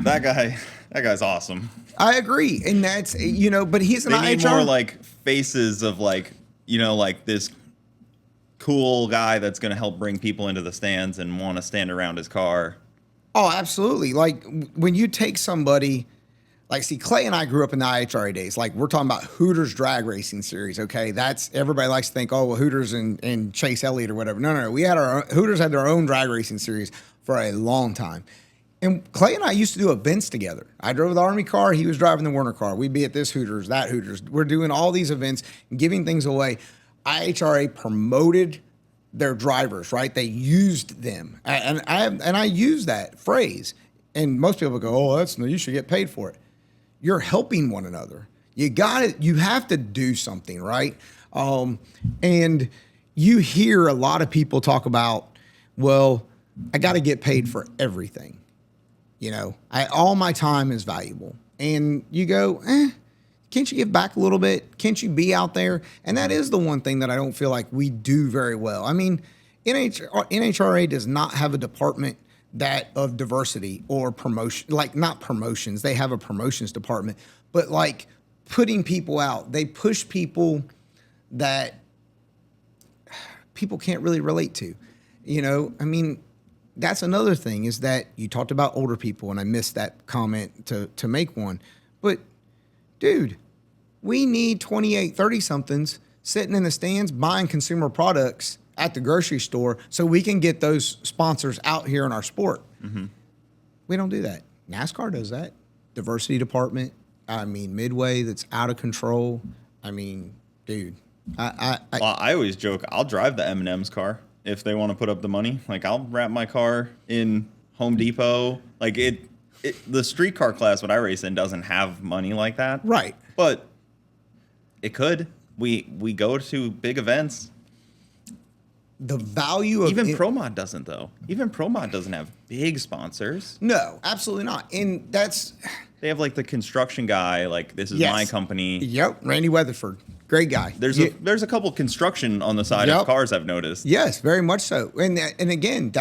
that guy's awesome. I agree, and that's, you know, but he's an IHR. They need more like faces of, like, you know, like this cool guy that's going to help bring people into the stands and want to stand around his car. Oh, absolutely. Like, when you take somebody, like, see, Clay and I grew up in the IHRA days. Like, we're talking about Hooters drag racing series. Okay, that's, everybody likes to think, oh, well, Hooters and Chase Elliott or whatever. No. We had Hooters had their own drag racing series for a long time. And Clay and I used to do events together. I drove the Army car. He was driving the Werner car. We'd be at this Hooters, that Hooters. We're doing all these events, giving things away. IHRA promoted their drivers, right? They used them. And I use that phrase. And most people go, oh, you should get paid for it. You're helping one another. You have to do something, right? And you hear a lot of people talk about, well, I got to get paid for everything. You know, all my time is valuable. And you go, can't you give back a little bit? Can't you be out there? And that is the one thing that I don't feel like we do very well. I mean, NHRA does not have a department of diversity or promotion, like, not promotions. They have a promotions department, but like putting people out. They push people that people can't really relate to. You know, I mean, that's another thing, is that you talked about older people, and I missed that comment to make one. But, dude, we need 28, 30-somethings sitting in the stands buying consumer products at the grocery store so we can get those sponsors out here in our sport. Mm-hmm. We don't do that. NASCAR does that. Diversity department. I mean, Midway, that's out of control. I mean, dude. I always joke, I'll drive the M&M's car if they want to put up the money. Like, I'll wrap my car in Home Depot. Like, the street car class, what I race in, doesn't have money like that. Right. But it could. We go to big events. The value of... Even ProMod doesn't, though. Even ProMod doesn't have big sponsors. No, absolutely not. And that's... They have, like, the construction guy, like, this is my company. Yep, Randy Weatherford. Great guy. There's a couple construction on the side of cars, I've noticed. Yes, very much so. And again,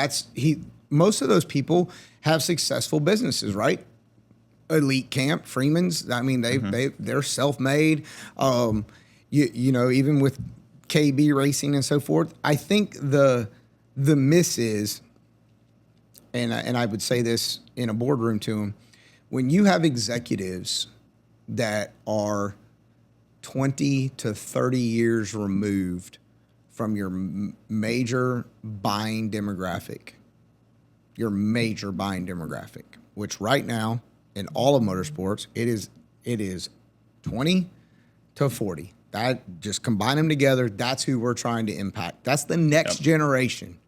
most of those people have successful businesses, right? Elite Camp, Freeman's. I mean, they're self-made. You know, even with KB Racing and so forth. I think the miss is and I would say this in a boardroom to them, when you have executives that are 20 to 30 years removed from your major buying demographic, which right now in all of motorsports, it is 20 to 40. That just combine them together. That's who we're trying to impact. That's the next generation,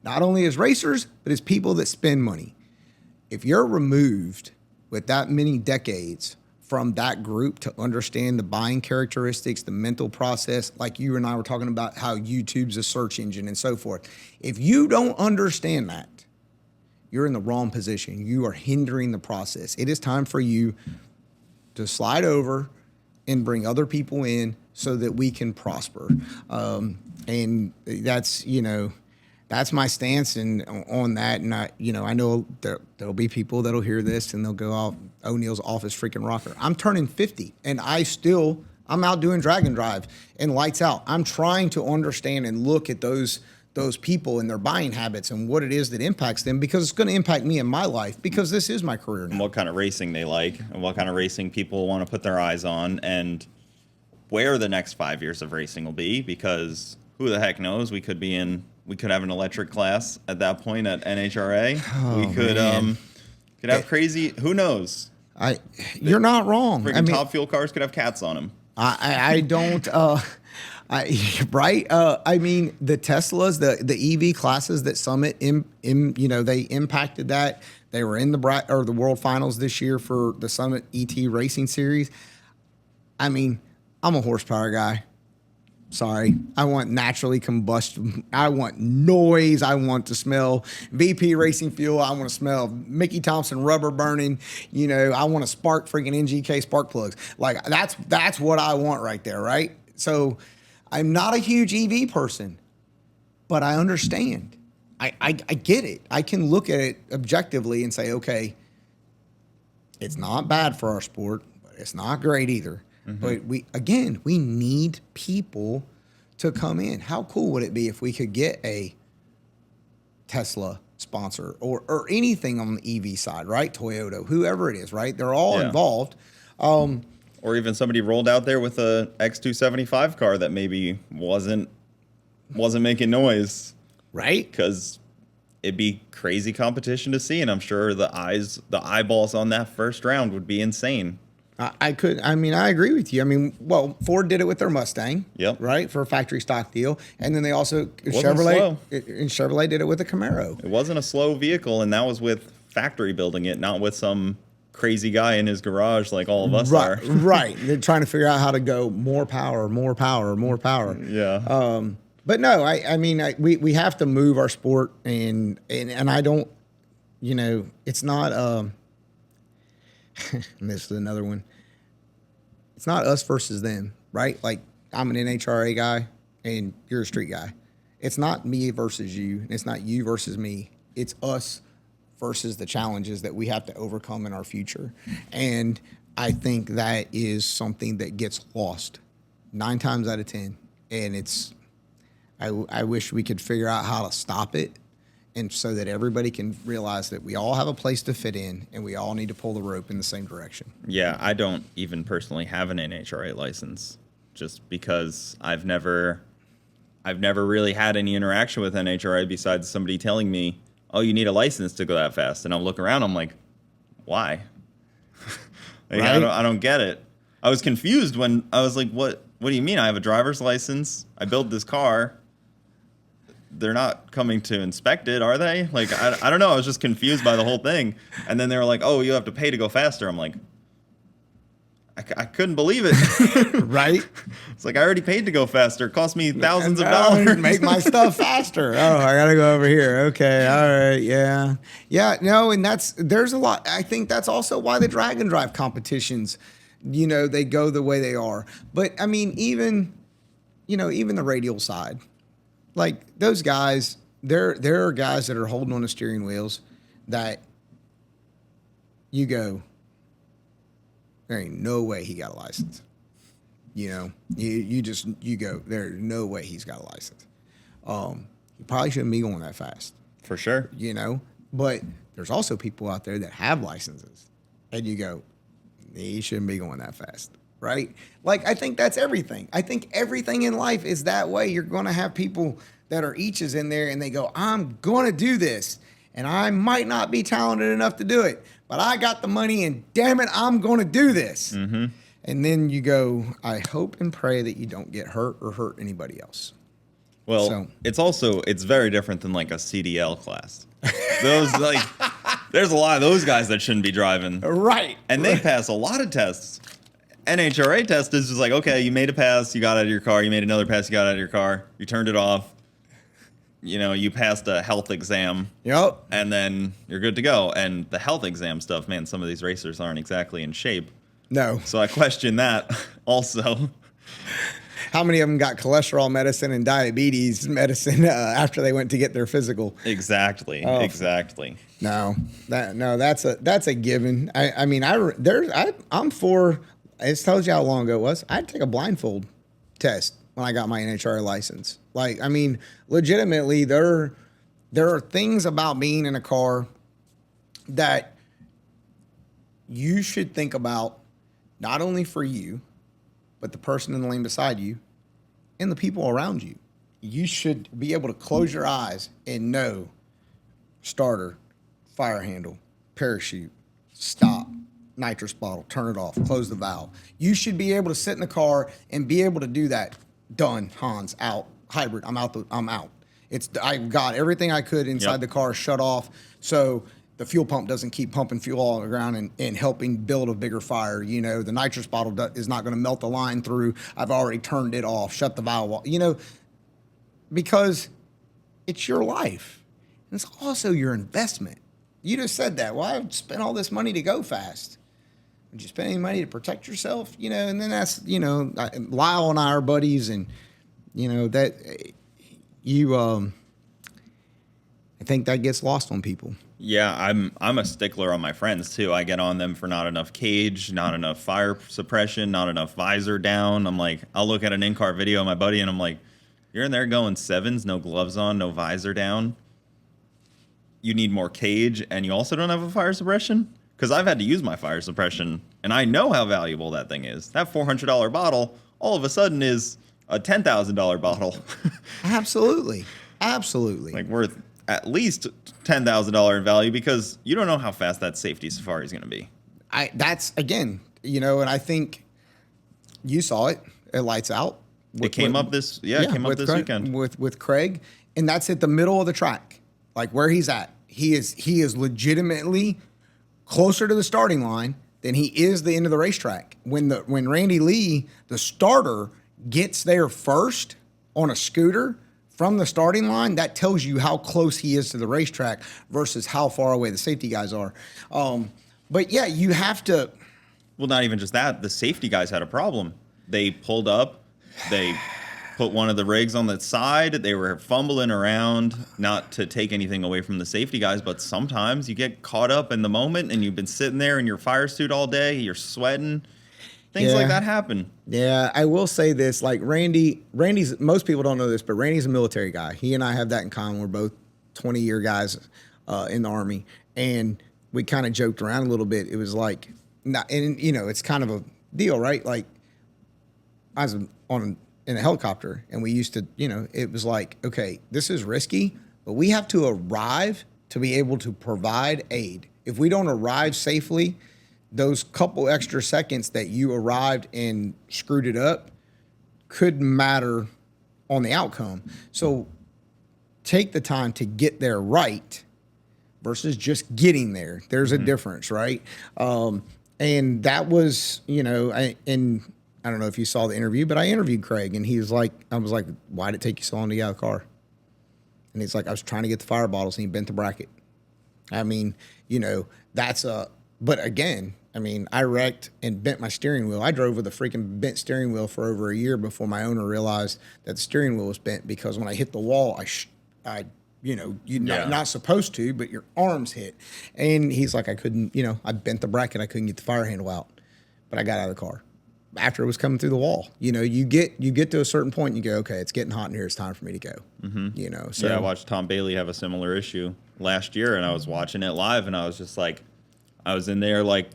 not only as racers, but as people that spend money. If you're removed with that many decades from that group to understand the buying characteristics, the mental process, like you and I were talking about how YouTube's a search engine and so forth. If you don't understand that, you're in the wrong position. You are hindering the process. It is time for you to slide over and bring other people in so that we can prosper. And that's, that's my stance on that. And I know there'll be people that'll hear this and they'll go off, ONeal's off his freaking rocker. I'm turning 50 and I'm out doing drag and drive and lights out. I'm trying to understand and look at those people and their buying habits and what it is that impacts them, because it's going to impact me in my life, because this is my career now. And what kind of racing they like and what kind of racing people want to put their eyes on and where the next 5 years of racing will be, because who the heck knows? We could have an electric class at that point at NHRA. Oh, we could have crazy, who knows? You're not wrong. Freaking top fuel cars could have cats on them. I don't. Right? I mean, the Teslas, the EV classes that Summit, they impacted that. They were in the World Finals this year for the Summit ET Racing Series. I mean, I'm a horsepower guy. Sorry. I want naturally combustion. I want noise. I want to smell VP racing fuel. I want to smell Mickey Thompson rubber burning. I want to spark freaking NGK spark plugs. Like that's what I want right there, right? So I'm not a huge EV person, but I understand. I get it. I can look at it objectively and say, okay, it's not bad for our sport, but it's not great either. Mm-hmm. But we need people to come in. How cool would it be if we could get a Tesla sponsor or anything on the EV side, right? Toyota, whoever it is, right? They're all involved. Or even somebody rolled out there with a X275 car that maybe wasn't making noise, right? Because it'd be crazy competition to see, and I'm sure the eyeballs on that first round would be insane. I agree with you. Ford did it with their Mustang, right, for a factory stock deal, and then they also Chevrolet did it with a Camaro. It wasn't a slow vehicle, and that was with factory building it, not with some crazy guy in his garage like all of us are. Right. They're trying to figure out how to go more power. Yeah. But no, we have to move our sport, and I don't, it's not. And this is another one. It's not us versus them, right? Like I'm an NHRA guy and you're a street guy. It's not me versus you. And it's not you versus me. It's us versus the challenges that we have to overcome in our future. And I think that is something that gets lost 9 times out of 10. And I wish we could figure out how to stop it, and so that everybody can realize that we all have a place to fit in and we all need to pull the rope in the same direction. Yeah, I don't even personally have an NHRA license just because I've never really had any interaction with NHRA besides somebody telling me, oh, you need a license to go that fast. And I'll look around, I'm like, why? Right? I don't get it. I was confused when I was like, what do you mean? I have a driver's license. I built this car. They're not coming to inspect it, are they? Like, I don't know. I was just confused by the whole thing. And then they were like, oh, you have to pay to go faster. I'm like, I couldn't believe it. Right? It's like, I already paid to go faster. It cost me thousands of dollars. Make my stuff faster. Oh, I got to go over here. Okay. All right. Yeah. Yeah. No, and there's a lot. I think that's also why the drag and drive competitions, they go the way they are. But even the radial side, like those guys, there are guys that are holding on to steering wheels that you go, there ain't no way he got a license. You go, there's no way he's got a license. He probably shouldn't be going that fast. For sure. But there's also people out there that have licenses, and you go, you shouldn't be going that fast, right? Like, I think that's everything. I think everything in life is that way. You're going to have people that are eaches in there, and they go, I'm going to do this, and I might not be talented enough to do it, but I got the money, and damn it, I'm going to do this. Mm-hmm. And then you go, I hope and pray that you don't get hurt or hurt anybody else. Well, it's very different than like a CDL class. Those there's a lot of those guys that shouldn't be driving. Right. And they pass a lot of tests. NHRA test is just like, okay, you made a pass, you got out of your car, you made another pass, you got out of your car, you turned it off, you passed a health exam. Yep. And then you're good to go. And the health exam stuff, man, some of these racers aren't exactly in shape. No. So I question that also. How many of them got cholesterol medicine and diabetes medicine after they went to get their physical? Exactly. Oh. Exactly. No, that's a given. I'm for. I just told you how long ago it was. I'd take a blindfold test when I got my NHRA license. Like, I mean, legitimately, there are things about being in a car that you should think about, not only for you, but the person in the lane beside you and the people around you. You should be able to close your eyes and know starter, fire handle, parachute, stop, nitrous bottle, turn it off, close the valve. You should be able to sit in the car and be able to do that. Done, Hans, out, hybrid, I'm out. I got everything I could inside the car shut off, so the fuel pump doesn't keep pumping fuel all on the ground and helping build a bigger fire. The nitrous bottle is not going to melt the line through. I've already turned it off, shut the valve off, because it's your life. And it's also your investment. You just said that. Well, I've spent all this money to go fast. Would you spend any money to protect yourself? And then that's, Lyle and I are buddies, and, I think that gets lost on people. Yeah, I'm a stickler on my friends too. I get on them for not enough cage, not enough fire suppression, not enough visor down. I'm like, I'll look at an in-car video of my buddy and I'm like, you're in there going sevens, no gloves on, no visor down. You need more cage, and you also don't have a fire suppression? Because I've had to use my fire suppression, and I know how valuable that thing is. That $400 bottle all of a sudden is a $10,000 bottle. Absolutely. Absolutely. Worth at least $10,000 in value, because you don't know how fast that safety safari is going to be. That's again, and I think you saw it. It lights out. It came up this weekend with Craig, and that's at the middle of the track, like where he's at. He is legitimately closer to the starting line than he is the end of the racetrack. When Randy Lee, the starter, gets there first on a scooter from the starting line, that tells you how close he is to the racetrack versus how far away the safety guys are. But yeah, you have to. Well, not even just that. The safety guys had a problem. They pulled up. They put one of the rigs on the side. They were fumbling around, not to take anything away from the safety guys, but sometimes you get caught up in the moment and you've been sitting there in your fire suit all day. You're sweating. Things like that happen. Yeah, I will say this. Like Randy's, most people don't know this, but Randy's a military guy. He and I have that in common. We're both 20-year guys in the Army. And we kind of joked around a little bit. It was like, it's kind of a deal, right? Like, I was in a helicopter, and we used to, it was like, okay, this is risky, but we have to arrive to be able to provide aid. If we don't arrive safely, those couple extra seconds that you arrived and screwed it up could matter on the outcome. So take the time to get there right versus just getting there. There's a difference, right? And that was, and I don't know if you saw the interview, but I interviewed Craig, and he was like, I was like, why did it take you so long to get out of the car? And he's like, I was trying to get the fire bottles, and he bent the bracket. I mean, but again, I wrecked and bent my steering wheel. I drove with a freaking bent steering wheel for over a year before my owner realized that the steering wheel was bent, because when I hit the wall, you're not supposed to, but your arms hit. And he's like, I couldn't, I bent the bracket. I couldn't get the fire handle out, but I got out of the car after it was coming through the wall. You get to a certain point and you go, okay, it's getting hot in here. It's time for me to go. So I watched Tom Bailey have a similar issue. last year, and I was watching it live, and I was just like, I was in there like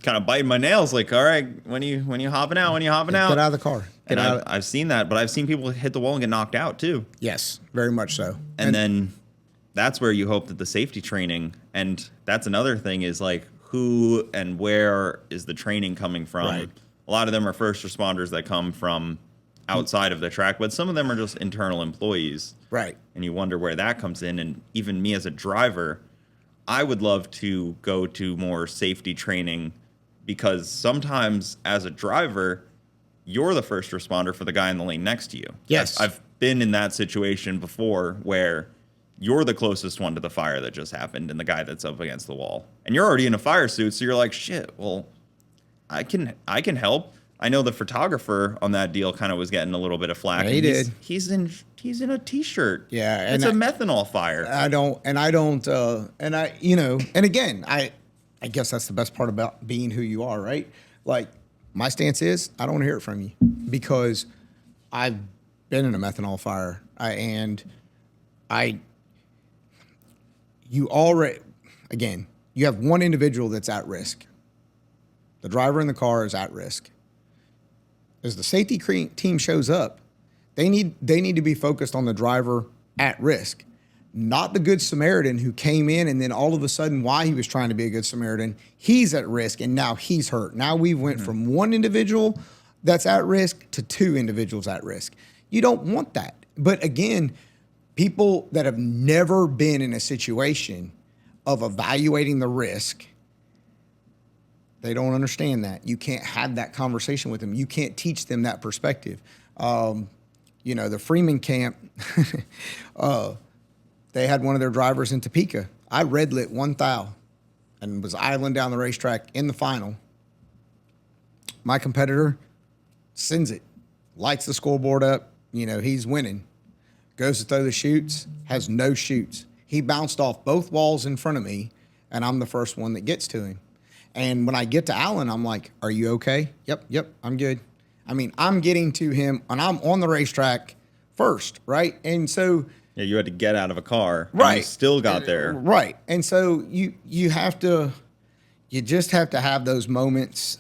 kind of biting my nails, like, all right, when you hopping out, Get out of the car. And I've seen that, but I've seen people hit the wall and get knocked out too. Yes, very much so. And then that's where you hope that the safety training, and that's another thing, is like, who and where is the training coming from? Right. A lot of them are first responders that come from outside of the track, but some of them are just internal employees. Right. And you wonder where that comes in. And even me as a driver, I would love to go to more safety training, because sometimes as a driver, you're the first responder for the guy in the lane next to you. Yes. I've been in that situation before where you're the closest one to the fire that just happened and the guy that's up against the wall. And you're already in a fire suit, so you're like, shit, well, I can help. I know the photographer on that deal kind of was getting a little bit of flack. Yeah, he did. He's in a t-shirt. Yeah, it's a methanol fire. And again, I guess that's the best part about being who you are, right? Like, my stance is, I don't want to hear it from you, because I've been in a methanol fire, you have one individual that's at risk. The driver in the car is at risk. As the safety team shows up, they need to be focused on the driver at risk, not the Good Samaritan who came in and then all of a sudden, why he was trying to be a Good Samaritan, he's at risk and now he's hurt. Now we went from one individual that's at risk to two individuals at risk. You don't want that. But again, people that have never been in a situation of evaluating the risk, they don't understand that. You can't have that conversation with them. You can't teach them that perspective. The Freeman camp, they had one of their drivers in Topeka. I red lit one thou and was idling down the racetrack in the final. My competitor sends it, lights the scoreboard up. He's winning. Goes to throw the chutes, has no chutes. He bounced off both walls in front of me, and I'm the first one that gets to him. And when I get to Allen, I'm like, are you okay? Yep, I'm good. I mean, I'm getting to him, and I'm on the racetrack first, right? And so... Yeah, you had to get out of a car. Right. And you still got there. Right. And so you just have to have those moments.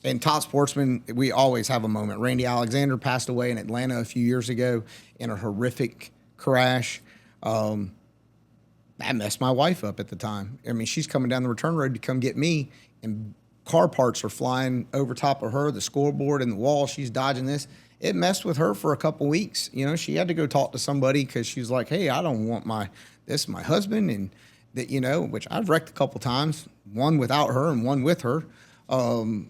In Top Sportsman, we always have a moment. Randy Alexander passed away in Atlanta a few years ago in a horrific crash. That messed my wife up at the time. I mean, she's coming down the return road to come get me, and car parts are flying over top of her, the scoreboard and the wall. She's dodging this. It messed with her for a couple weeks. She had to go talk to somebody because she was like, hey, I don't want my husband, and that, which I've wrecked a couple times, one without her and one with her. Well,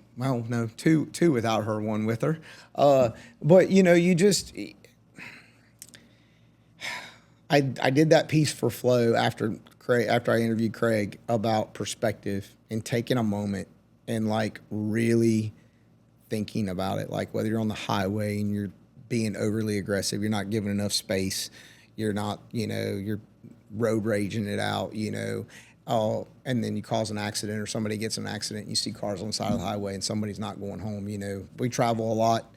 no, two without her, one with her. But you just, I did that piece for Flo after I interviewed Craig about perspective and taking a moment and like really thinking about it, like whether you're on the highway and you're being overly aggressive, you're not giving enough space, you're not, you're road raging it out, and then you cause an accident or somebody gets in an accident and you see cars on the side of the highway and somebody's not going home. We travel a lot.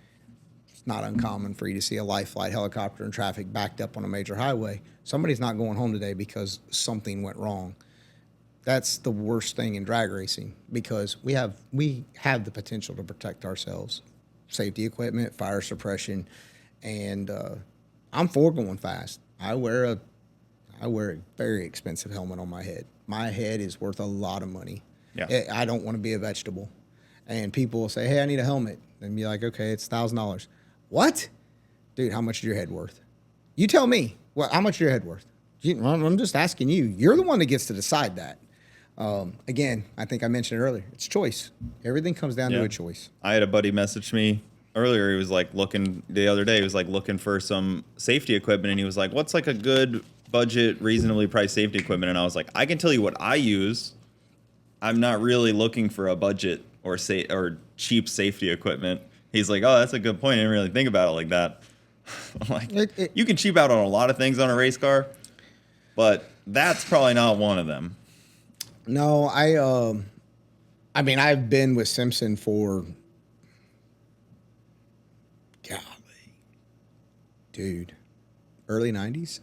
It's not uncommon for you to see a life flight helicopter in traffic backed up on a major highway. Somebody's not going home today because something went wrong. That's the worst thing in drag racing, because we have the potential to protect ourselves. Safety equipment, fire suppression, and I'm for going fast. I wear a very expensive helmet on my head. My head is worth a lot of money. Yeah. I don't want to be a vegetable. And people will say, hey, I need a helmet. And be like, okay, it's $1,000. What? Dude, how much is your head worth? You tell me. Well, how much is your head worth? I'm just asking you. You're the one that gets to decide that. Again, I think I mentioned it earlier. It's choice. Everything comes down to a choice. I had a buddy message me earlier. He was like the other day, he was like looking for some safety equipment, and he was like, what's like a good budget, reasonably priced safety equipment? And I was like, I can tell you what I use. I'm not really looking for a budget or cheap safety equipment. He's like, oh, that's a good point. I didn't really think about it like that. I'm like, you can cheap out on a lot of things on a race car, but that's probably not one of them. No, I mean, I've been with Simpson for, golly, dude, early 90s.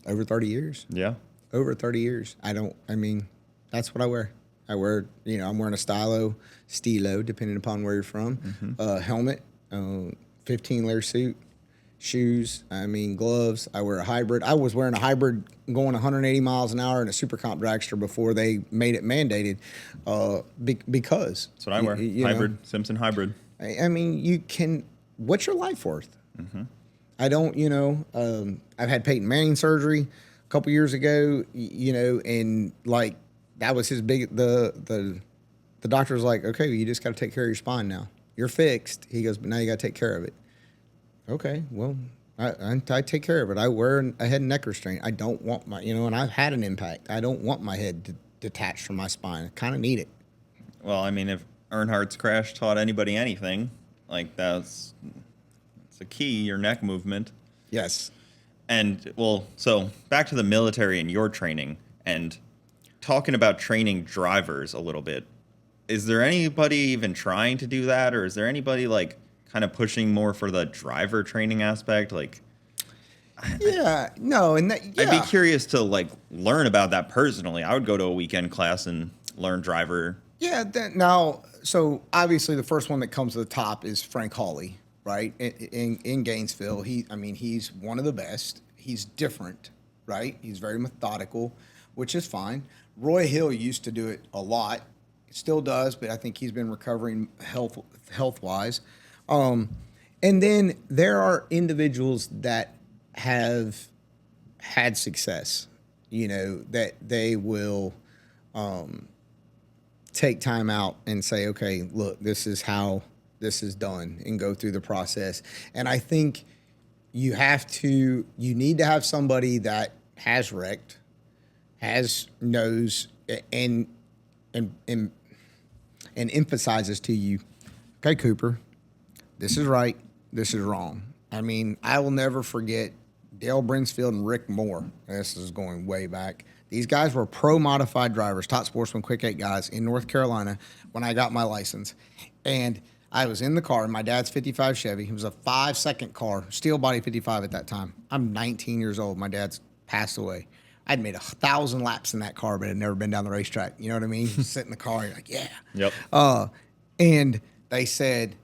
Over 30 years. Yeah. Over 30 years. That's what I wear. I'm wearing a stilo, depending upon where you're from, helmet, 15-layer suit, shoes, gloves. I wear a hybrid. I was wearing a hybrid going 180 miles an hour in a super comp dragster before they made it mandated, because. That's what I wear. Hybrid, Simpson hybrid. What's your life worth? I don't, I've had Peyton Manning surgery a couple years ago, and like that was his big, the doctor was like, okay, you just got to take care of your spine now. You're fixed. He goes, but now you got to take care of it. Okay, well, I take care of it. I wear a head and neck restraint. I don't want and I've had an impact. I don't want my head detached from my spine. I kind of need it. Well, if Earnhardt's crash taught anybody anything, like that's a key, your neck movement. Yes. And, well, so back to the military and your training and talking about training drivers a little bit. Is there anybody even trying to do that? Or is there anybody, like, kind of pushing more for the driver training aspect? Like, I'd be curious to, like, learn about that personally. I would go to a weekend class and learn driver. Yeah, so obviously the first one that comes to the top is Frank Hawley, right? In Gainesville, he's one of the best. He's different, right? He's very methodical, which is fine. Roy Hill used to do it a lot, still does, but I think he's been recovering health-wise. And then there are individuals that have had success, that they will take time out and say, okay, look, this is how this is done, and go through the process. And I think you need to have somebody that has wrecked, knows, and emphasizes to you, okay, Cooper, this is right, this is wrong. I will never forget Dale Brinsfield and Rick Moore. This is going way back. These guys were pro-modified drivers, top sportsman, quick 8 guys in North Carolina when I got my license. And I was in the car, my dad's 55 Chevy. It was a 5-second car, steel body 55 at that time. I'm 19 years old. My dad's passed away. I'd made 1,000 laps in that car, but had never been down the racetrack. You know what I mean? You sit in the car, you're like, yeah. Yep. And they said,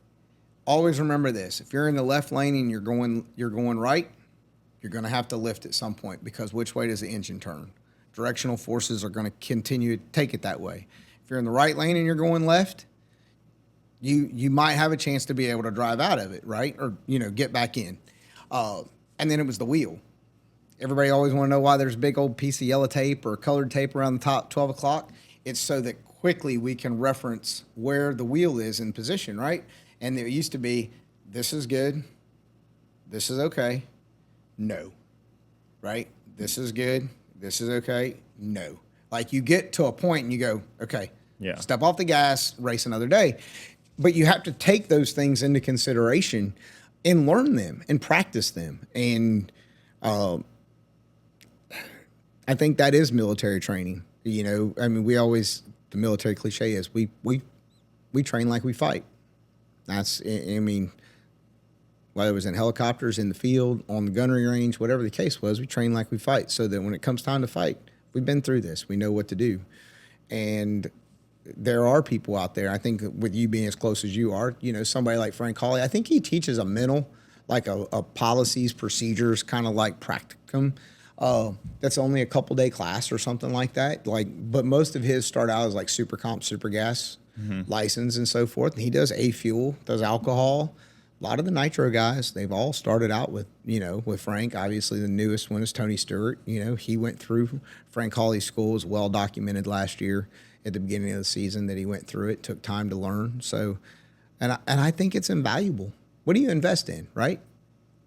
always remember this. If you're in the left lane and you're going right, you're going to have to lift at some point, because which way does the engine turn? Directional forces are going to continue to take it that way. If you're in the right lane and you're going left, you might have a chance to be able to drive out of it, right? Or, get back in. And then it was the wheel. Everybody always want to know why there's a big old piece of yellow tape or colored tape around the top 12 o'clock. It's so that quickly we can reference where the wheel is in position, right? And there used to be, this is good, this is okay, no, right? This is good, this is okay, no. Like you get to a point and you go, okay, step off the gas, race another day. But you have to take those things into consideration and learn them and practice them. And I think that is military training. The military cliche is we train like we fight. That's, whether it was in helicopters, in the field, on the gunnery range, whatever the case was, we train like we fight, so that when it comes time to fight, we've been through this. We know what to do. And there are people out there, I think with you being as close as you are, somebody like Frank Hawley, I think he teaches a mental, like a policies, procedures, kind of like practicum. That's only a couple-day class or something like that. But most of his start out as like super comp, super gas license and so forth. And he does A-fuel, does alcohol. A lot of the nitro guys, they've all started out with Frank. Obviously, the newest one is Tony Stewart. He went through Frank Hawley's school. It was well documented last year at the beginning of the season that he went through it, took time to learn. So, and I think it's invaluable. What do you invest in, right?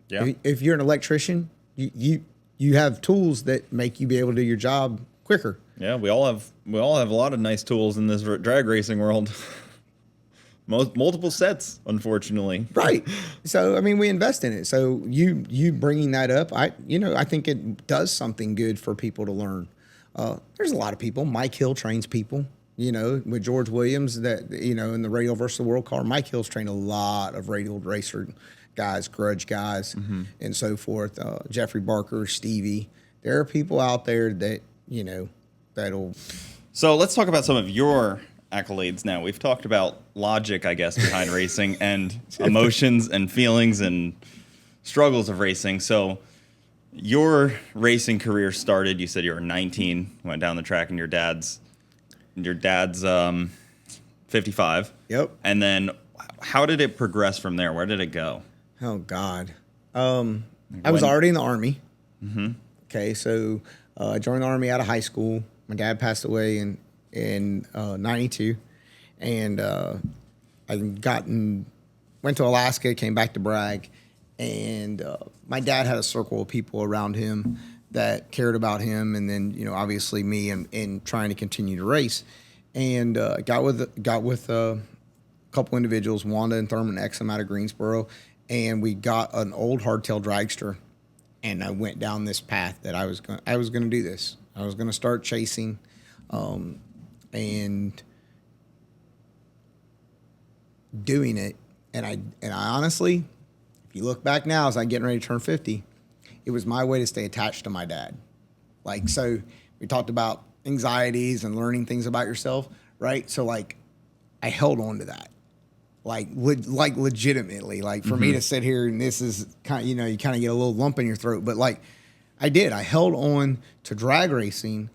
Yeah. If you're an electrician, you have tools that make you be able to do your job quicker. Yeah, we all have a lot of nice tools in this drag racing world. Multiple sets, unfortunately. Right. So we invest in it. So you bringing that up, I think it does something good for people to learn. There's a lot of people. Mike Hill trains people. With George Williams, that in the Radial versus the World car, Mike Hill's trained a lot of radial racer guys, grudge guys, and so forth. Jeffrey Barker, Stevie, there are people out there that, that'll. So let's talk about some of your accolades now. We've talked about logic, I guess, behind racing and emotions and feelings and struggles of racing. So your racing career started, you said you were 19, went down the track, and your dad's 55. Yep. And then how did it progress from there? Where did it go? Oh, God. I was already in the Army. Mm-hmm. Okay, so I joined the Army out of high school. My dad passed away in 92. And I went to Alaska, came back to Bragg. And my dad had a circle of people around him that cared about him, and then obviously me, and trying to continue to race. And got with a couple individuals, Wanda and Thurman Exum out of Greensboro, and we got an old hardtail dragster. And I went down this path that I was going to do this. I was going to start chasing, and doing it. And I honestly, if you look back now, as I'm getting ready to turn 50, it was my way to stay attached to my dad. Like, so we talked about anxieties and learning things about yourself, right? So like, I held on to that, like legitimately, like for me to sit here and this is kind of, you kind of get a little lump in your throat, but like I held on to drag racing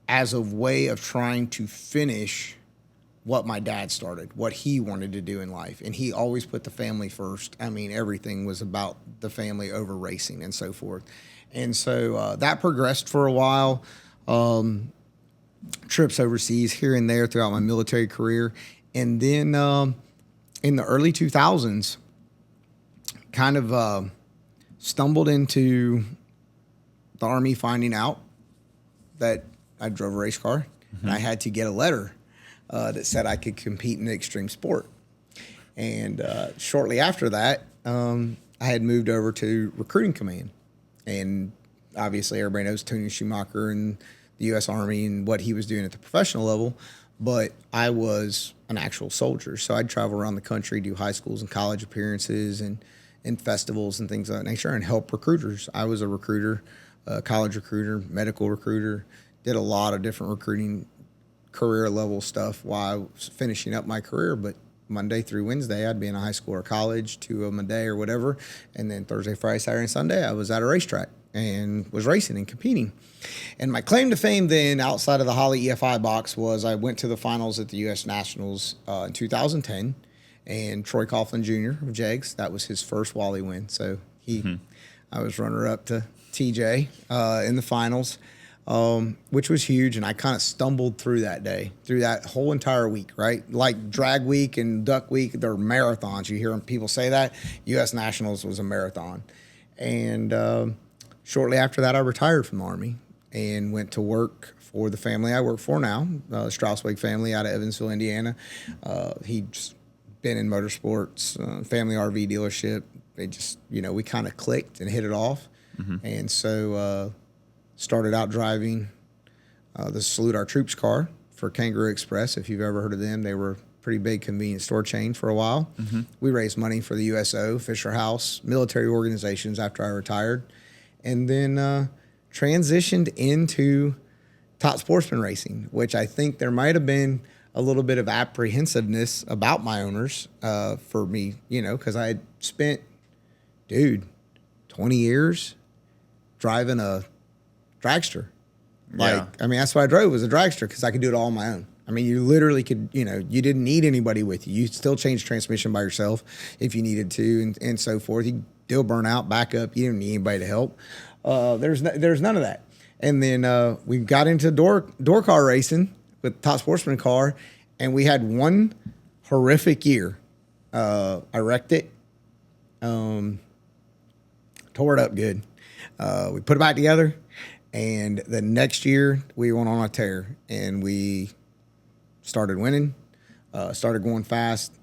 as a way of trying to finish what my dad started, what he wanted to do in life. And he always put the family first. I mean, everything was about the family over racing and so forth. And so that progressed for a while. Trips overseas here and there throughout my military career. And then in the early 2000s, kind of stumbled into the Army finding out that I drove a race car. And I had to get a letter that said I could compete in the extreme sport. And shortly after that, I had moved over to recruiting command. And obviously everybody knows Tony Schumacher and the U.S. Army and what he was doing at the professional level. But I was an actual soldier. So I'd travel around the country, do high schools and college appearances and festivals and things of that nature, and help recruiters. I was a recruiter, a college recruiter, medical recruiter, did a lot of different recruiting career level stuff while I was finishing up my career. But Monday through Wednesday, I'd be in a high school or college, 2 of them a day or whatever. And then Thursday, Friday, Saturday, and Sunday, I was at a racetrack and was racing and competing. And my claim to fame then, outside of the Holly EFI box, was I went to the finals at the U.S. Nationals in 2010. And Troy Coughlin Jr. of Jegs, that was his first Wally win. So I was runner-up to TJ in the finals. Which was huge, and I kind of stumbled through that day, through that whole entire week, right? Like drag week and duck week, they're marathons. You hear people say that. U.S. Nationals was a marathon. And shortly after that, I retired from the Army and went to work for the family I work for now, the Strauswig family out of Evansville, Indiana. He's been in motorsports, family RV dealership. They just, we kind of clicked and hit it off. And so started out driving the Salute Our Troops car for Kangaroo Express. If you've ever heard of them, they were a pretty big convenience store chain for a while. We raised money for the USO, Fisher House, military organizations after I retired, and then transitioned into top sportsman racing, which I think there might have been a little bit of apprehensiveness about my owners for me, because I had spent, 20 years driving a dragster. I mean, that's what I drove, was a dragster, because I could do it all on my own. I mean, you literally could, you didn't need anybody with you. You still change transmission by yourself if you needed to, and so forth. You still burn out, back up. You didn't need anybody to help. There's none of that. And then we got into door car racing with Top Sportsman car, and we had one horrific year. I wrecked it, tore it up good. We put it back together. And the next year, we went on a tear, and we started winning, started going fast.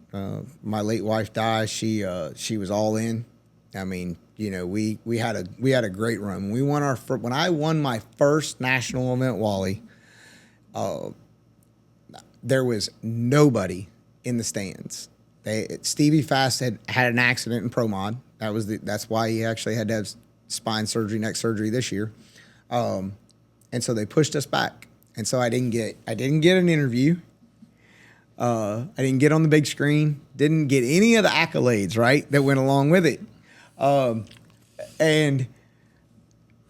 My late wife died. She was all in. I mean, we had a great run. When I won my first national event, Wally, there was nobody in the stands. Stevie Fast had an accident in Pro Mod. That's why he actually had to have spine surgery, neck surgery this year. And so they pushed us back. And so I didn't get an interview. I didn't get on the big screen. Didn't get any of the accolades, right, that went along with it. And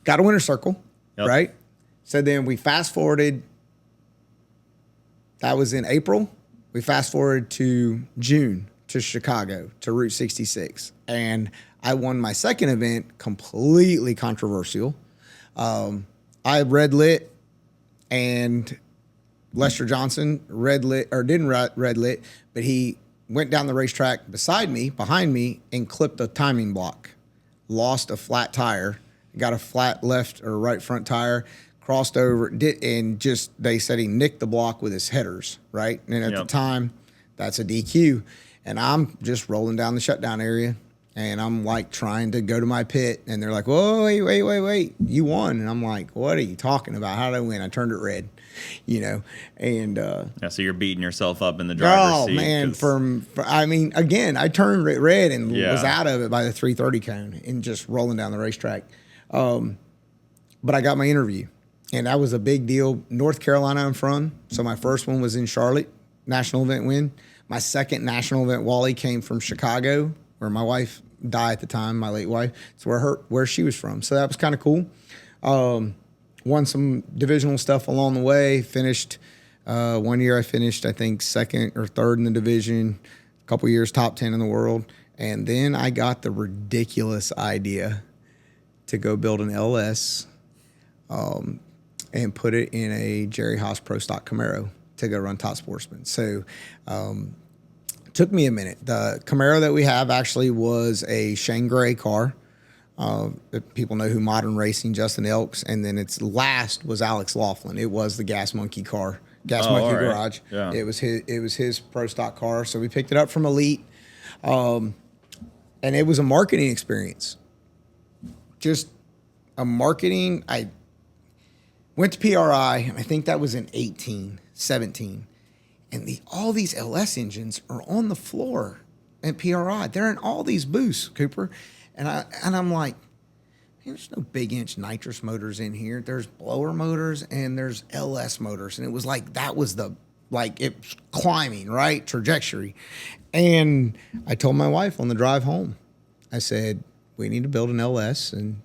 got a winner's circle, right? So then we fast forwarded. That was in April. We fast forward to June to Chicago to Route 66. And I won my second event, completely controversial. I red lit, and Lester Johnson didn't red lit, but he went down the racetrack beside me, behind me, and clipped a timing block. Lost a flat tire, got a flat left or right front tire, crossed over, and they said he nicked the block with his headers, right? And at the time, that's a DQ. And I'm just rolling down the shutdown area, and I'm like trying to go to my pit, and they're like, whoa, wait, you won. And I'm like, what are you talking about? How did I win? I turned it red, and so you're beating yourself up in the driver's seat. Oh man, again, I turned it red and was out of it by the 330 cone and just rolling down the racetrack. But I got my interview, and that was a big deal. North Carolina I'm from, so my first one was in Charlotte, national event win. My second national event Wally came from Chicago, where my wife died at the time, my late wife. It's where she was from. So that was kind of cool. Won some divisional stuff along the way. Finished, 1 year I finished, I think, second or third in the division. A couple years top 10 in the world. And then I got the ridiculous idea to go build an LS and put it in a Jerry Haas Pro Stock Camaro to go run Top Sportsman. So took me a minute. The Camaro that we have actually was a Shane Gray car. People know who Modern Racing, Justin Elks, and then its last was Alex Laughlin. It was the Gas Monkey car, Monkey Garage. Yeah. It was his Pro Stock car. So we picked it up from Elite, and it was a marketing experience. Just a marketing. I went to PRI, and I think that was in 17. And all these LS engines are on the floor at PRI. They're in all these booths, Cooper. And I'm like, there's no big inch nitrous motors in here. There's blower motors and there's LS motors. And it was like, it's climbing, right? Trajectory. And I told my wife on the drive home, I said, we need to build an LS and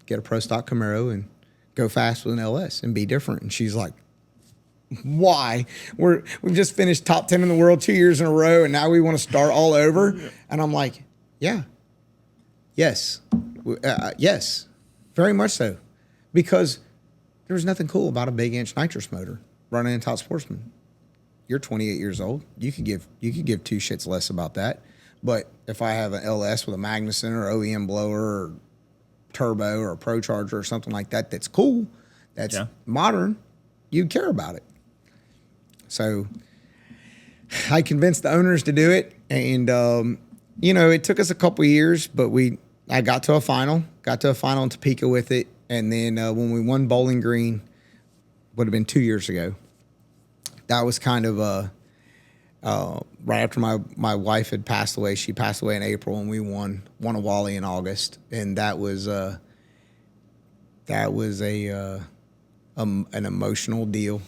get a Pro Stock Camaro and go fast with an LS and be different. And she's like, why? We've just finished top 10 in the world 2 years in a row, and now we want to start all over. And I'm like, yes, very much so, because there was nothing cool about a big inch nitrous motor running in Top Sportsman. You're 28 years old. You could give two shits less about that. But if I have an LS with a Magnuson or OEM blower or turbo or a Pro Charger or something like that, that's cool, that's modern, you'd care about it. So I convinced the owners to do it, and it took us a couple of years, but I got to a final in Topeka with it, and then when we won Bowling Green, would have been 2 years ago. That was kind of right after my wife had passed away. She passed away in April, and we won a Wally in August, and that was an emotional deal.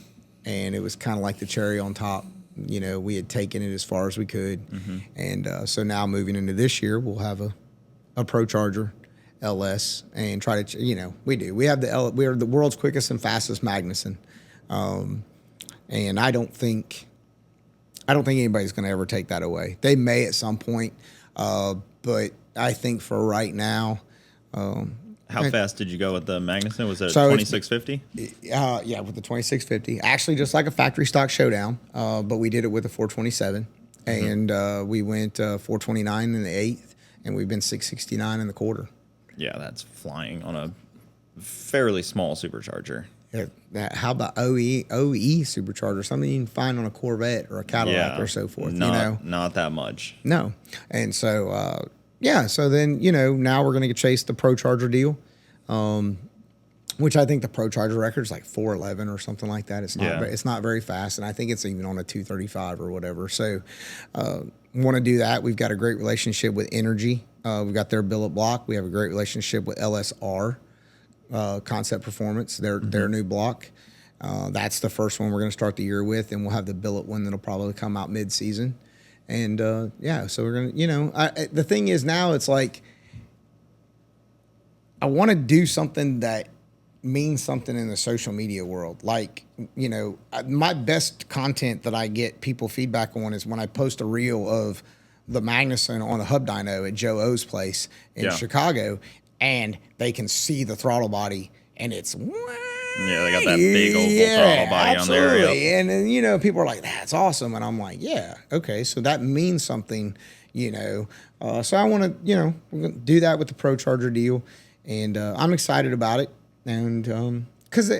And it was kind of like the cherry on top. We had taken it as far as we could. Mm-hmm. And so now moving into this year, we'll have a Pro Charger LS and try to, we have we are the world's quickest and fastest Magnuson. And I don't think anybody's going to ever take that away. They may at some point, but I think for right now, how fast did you go with the Magnuson? Was it 2650? Yeah, with the 2650. Actually, just like a factory stock showdown, but we did it with a 427. Mm-hmm. And we went 429 in the 8th, and we've been 669 in the quarter. Yeah, that's flying on a fairly small supercharger. Yeah, how about OE supercharger? Something you can find on a Corvette or a Cadillac or so forth. Not that much. No. And so... so then, now we're going to chase the Pro Charger deal, which I think the Pro Charger record is like 411 or something like that. It's not very fast, and I think it's even on a 235 or whatever. So want to do that. We've got a great relationship with Energy. We've got their billet block. We have a great relationship with LSR. Concept Performance, their new block. That's the first one we're going to start the year with, and we'll have the billet one that'll probably come out mid-season. And so we're going to, the thing is now it's like I want to do something that means something in the social media world. Like, my best content that I get people feedback on is when I post a reel of the Magnuson on a hub dyno at Joe O's place in Chicago, and they can see the throttle body, and it's they got that big oval throttle body on there. Yep. And then people are like, "That's awesome," and I'm like, "Yeah, okay, so that means something." So I want to, we're gonna do that with the Pro Charger deal, and I'm excited about it. And because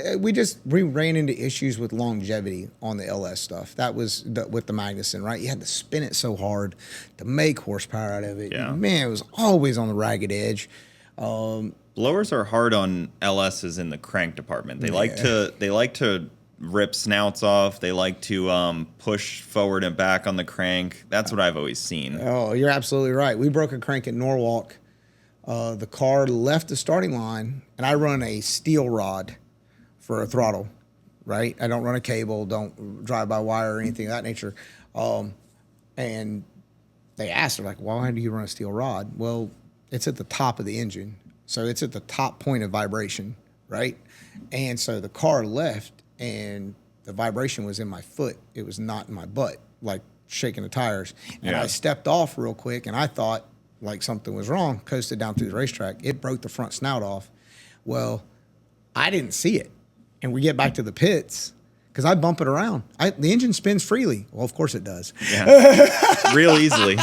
we ran into issues with longevity on the LS stuff. That was with the Magnuson, right? You had to spin it so hard to make horsepower out of it. Yeah. Man, it was always on the ragged edge. Blowers are hard on LSs in the crank department. They like to rip snouts off. They like to push forward and back on the crank. That's what I've always seen. Oh, you're absolutely right. We broke a crank at Norwalk. The car left the starting line, and I run a steel rod for a throttle, right? I don't run a cable, don't drive by wire or anything of that nature. And they asked, they're like, why do you run a steel rod? Well, it's at the top of the engine. So it's at the top point of vibration, right? And so the car left, and the vibration was in my foot. It was not in my butt, like shaking the tires. And I stepped off real quick, and I thought like something was wrong, coasted down through the racetrack. It broke the front snout off. Well, I didn't see it. And we get back to the pits, because I bump it around. The engine spins freely. Well, of course it does. Yeah. Real easily.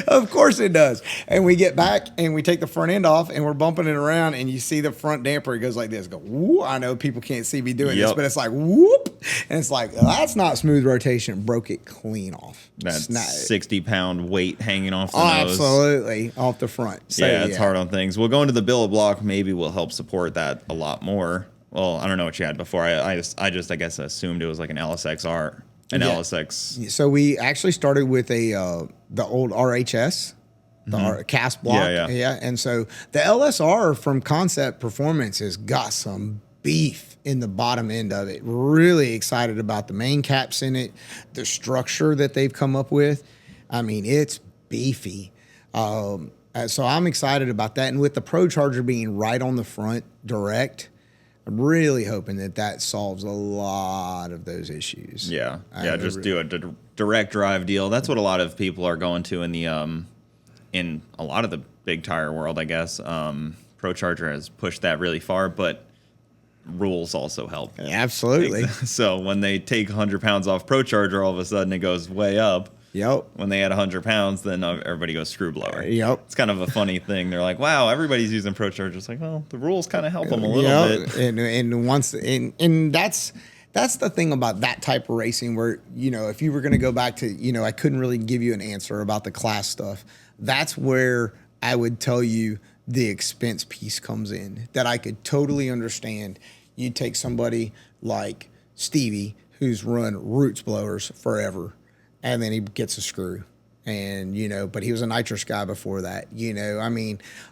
Of course it does. And we get back and we take the front end off and we're bumping it around, and you see the front damper. It goes like this. Go, whoop. I know people can't see me doing this, but it's like whoop. And it's like, that's not smooth rotation. It broke it clean off. That's 60-pound weight hanging off the nose. Absolutely. Off the front. So, it's hard on things. Well, going to the billet block maybe will help support that a lot more. Well, I don't know what you had before. I guess assumed it was like an LSXR. LSX. So we actually started with the old RHS, the cast block. Yeah. And so the LSR from Concept Performance has got some beef in the bottom end of it. Really excited about the main caps in it, the structure that they've come up with. I mean, it's beefy. So I'm excited about that. And with the Pro Charger being right on the front direct, I'm really hoping that solves a lot of those issues. Yeah, just do a direct drive deal. That's what a lot of people are going to in the in a lot of the big tire world, I guess. Pro Charger has pushed that really far, but rules also help. Absolutely. So when they take 100 pounds off Pro Charger, all of a sudden it goes way up. Yep. When they add 100 pounds, then everybody goes screw blower. Yep. It's kind of a funny thing. They're like, wow, everybody's using Pro Charger. It's like, well, the rules kind of help them a little bit. And that's the thing about that type of racing where, if you were going to go back to, I couldn't really give you an answer about the class stuff. That's where I would tell you the expense piece comes in, that I could totally understand. You take somebody like Stevie, who's run Roots blowers forever, and then he gets a screw. And, but he was a nitrous guy before that.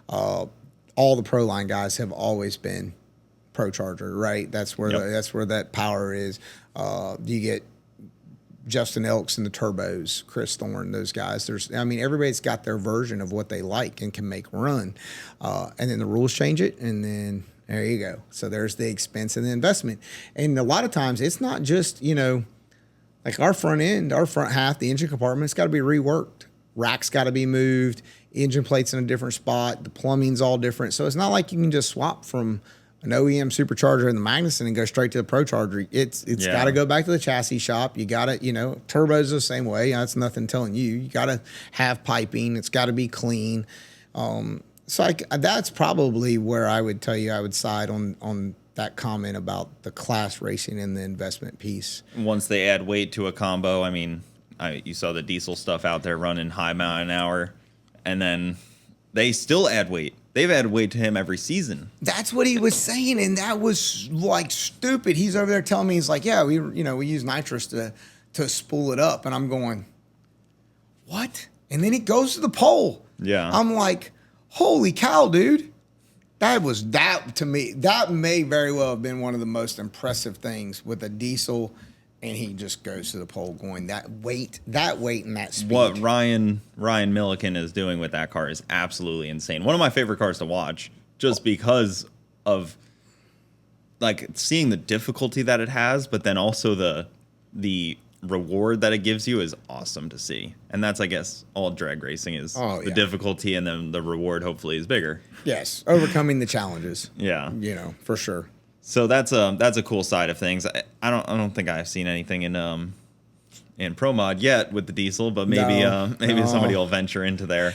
All the Pro Line guys have always been Pro Charger, right? That's where that power is. You get Justin Elks and the turbos, Chris Thorne, those guys. Everybody's got their version of what they like and can make run. And then the rules change it, and then there you go. So there's the expense and the investment. And a lot of times it's not just, like our front end, our front half, the engine compartment's got to be reworked. Rack's got to be moved. Engine plate's in a different spot. The plumbing's all different. So it's not like you can just swap from an OEM supercharger in the Magnuson and go straight to the Pro Charger. It's got to go back to the chassis shop. You got to, turbos the same way. That's nothing telling you. You got to have piping. It's got to be clean. So that's probably where I would tell you I would side on that comment about the class racing and the investment piece. Once they add weight to a combo, you saw the diesel stuff out there running high mile an hour, and then they still add weight. They've added weight to him every season. That's what he was saying, and that was like stupid. He's over there telling me, he's like, yeah, we use nitrous to spool it up, and I'm going, what? And then it goes to the pole. Yeah. I'm like, holy cow, dude. That to me, that may very well have been one of the most impressive things with a diesel, and he just goes to the pole going that weight and that speed. What Ryan Milliken is doing with that car is absolutely insane. One of my favorite cars to watch, just because of like seeing the difficulty that it has, but then also the reward that it gives you is awesome to see. And that's, I guess, all drag racing is. The difficulty, and then the reward hopefully is bigger. Yes, overcoming the challenges. Yeah, for sure. So that's a cool side of things. I don't think I've seen anything in Pro Mod yet with the diesel, but maybe somebody will venture into there.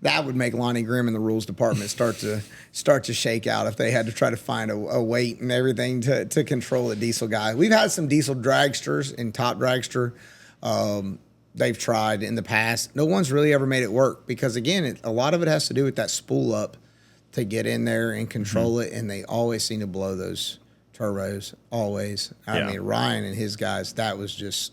That would make Lonnie Grimm in the rules department start to shake out if they had to try to find a weight and everything to control a diesel guy. We've had some diesel dragsters and top dragster. They've tried in the past. No one's really ever made it work because, again, a lot of it has to do with that spool up to get in there and control it, and they always seem to blow those turbos. Always. I mean, Ryan and his guys, that was just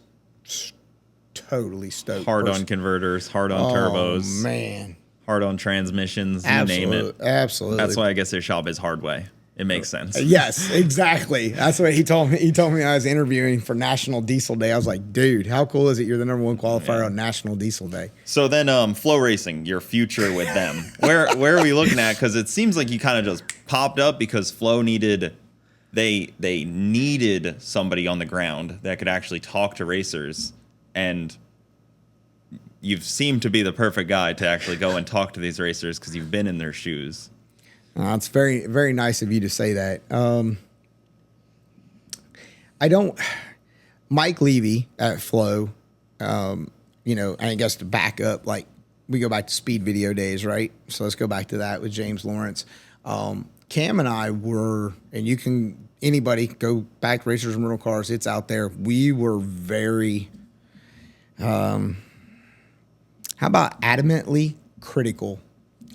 totally stoked. Hard on converters, hard on turbos. Oh, man. Hard on transmissions, you name it. Absolutely. That's why I guess their shop is Hardway. It makes sense. Yes, exactly. That's what he told me. He told me I was interviewing for National Diesel Day. I was like, dude, how cool is it? You're the #1 qualifier on National Diesel Day. So then FloRacing, your future with them. Where are we looking at? Because it seems like you kind of just popped up because Flo needed somebody on the ground that could actually talk to racers, and you've seemed to be the perfect guy to actually go and talk to these racers because you've been in their shoes. It's very, very nice of you to say that. Mike Levy at Flo, I guess to back up, like we go back to speed video days, right? So let's go back to that with James Lawrence. Cam and I were, and anybody go back to Racers and Rental Cars, it's out there. We were very, how about adamantly critical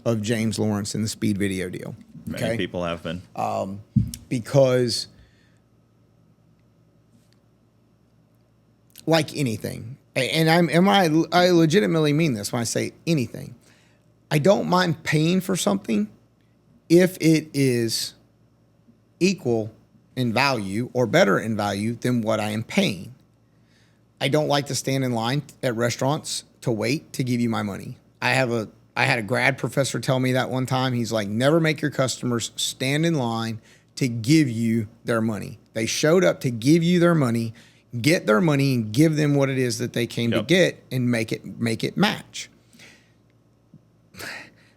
of James Lawrence in the speed video deal. Okay? Many people have been. Because like anything, and I legitimately mean this when I say anything, I don't mind paying for something if it is equal in value or better in value than what I am paying. I don't like to stand in line at restaurants to wait to give you my money. I had a grad professor tell me that one time. He's like, never make your customers stand in line to give you their money. They showed up to give you their money, get their money, and give them what it is that they came to get, and make it match.